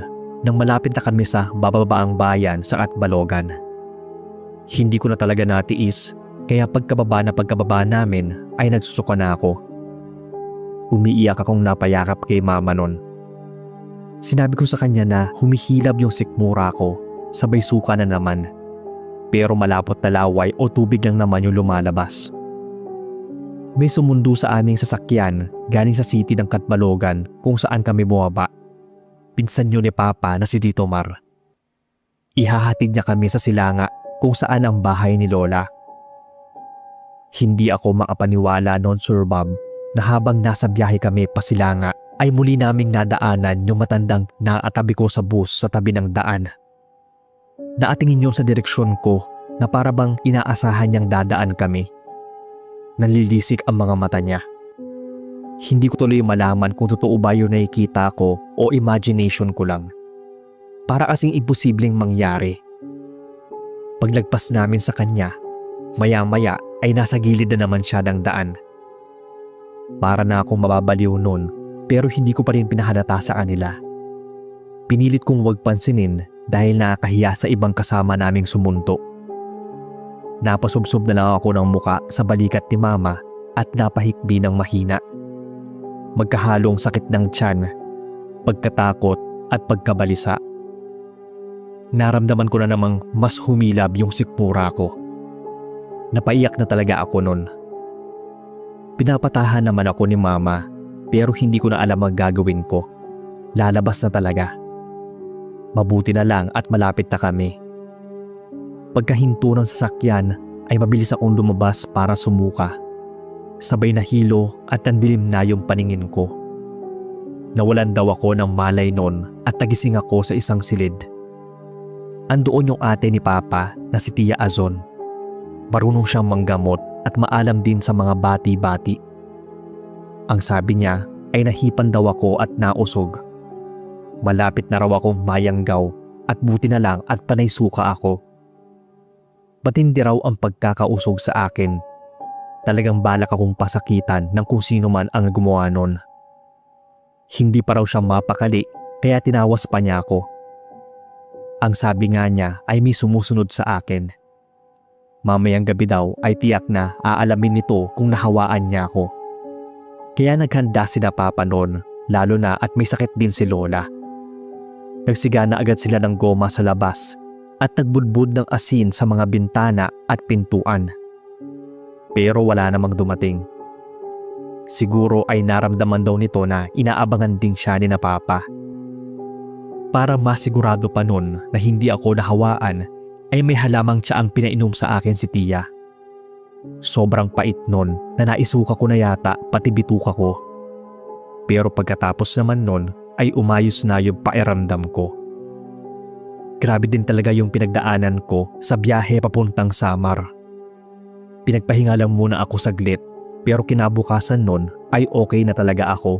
nang malapit na kami sa bababaang bayan sa Atbalogan. Hindi ko na talaga natiis, kaya pagkababa namin ay nagsusuka na ako. Umiiyak akong napayakap kay mama nun. Sinabi ko sa kanya na humihilab yung sikmura ko, sabay suka na naman. Pero malapot na laway o tubig lang naman yung lumalabas. May sumundo sa aming sasakyan galing sa city ng Catbalogan kung saan kami bumaba. Pinsan niyo ni Papa na si Tito Mar. Ihahatid niya kami sa Silanga kung saan ang bahay ni Lola. Hindi ako makapaniwala noon, Sir Bob, na habang nasa biyahe kami pa Silanga ay muli naming nadaanan yung matandang nakatabi ko sa bus sa tabi ng daan. Naatingin yun sa direksyon ko na para bang inaasahan niyang dadaan kami. Nanlilisik ang mga mata niya. Hindi ko tuloy malaman kung totoo ba yung nakikita ko o imagination ko lang. Para kasing imposibleng mangyari. Paglagpas namin sa kanya, maya-maya ay nasa gilid na naman siya ng daan. Para na akong mababaliw nun, pero hindi ko pa rin pinahalata sa kanila. Pinilit kong huwag pansinin dahil nakakahiya sa ibang kasama naming sumunto. Napasubsob na lang ako ng muka sa balikat ni Mama at napahikbi ng mahina. Magkahalong sakit ng tiyan, pagkatakot at pagkabalisa. Naramdaman ko na namang mas humilab yung sikmura ko. Napaiyak na talaga ako nun. Pinapatahan naman ako ni Mama, pero hindi ko na alam ang gagawin ko. Lalabas na talaga. Mabuti na lang at malapit na kami. Pagkahinto ng sasakyan ay mabilis akong lumabas para sumuka. Sabay na hilo at nandilim na yung paningin ko. Nawalan daw ako ng malay nun at nagising ako sa isang silid. Andoon yung ate ni Papa na si Tia Azon. Marunong siyang manggamot at maalam din sa mga bati-bati. Ang sabi niya ay nahipan daw ako at nausog. Malapit na raw akong mayanggaw at buti na lang at panay suka ako. Matindi raw ang pagkakausog sa akin. Talagang balak akong pasakitan ng kung sino man ang gumawa nun. Hindi pa raw siya mapakali kaya tinawas pa niya ako. Ang sabi nga niya ay may sumusunod sa akin. Mamayang gabi daw ay tiyak na aalamin nito kung nahawaan niya ako. Kaya naghanda sila Papa noon, lalo na at may sakit din si Lola. Nagsiga na agad sila ng goma sa labas at nagbudbud ng asin sa mga bintana at pintuan. Pero wala namang dumating. Siguro ay naramdaman daw nito na inaabangan din siya ni na Papa. Para masigurado pa nun na hindi ako nahawaan, ay may halamang tiyaang pinainom sa akin si Tia. Sobrang pait nun na naisuka ko na yata pati bituka ko. Pero pagkatapos naman nun ay umayos na yung pakiramdam ko. Grabe din talaga yung pinagdaanan ko sa biyahe papuntang Samar. Pinagpahinga lang muna ako saglit pero kinabukasan nun ay okay na talaga ako.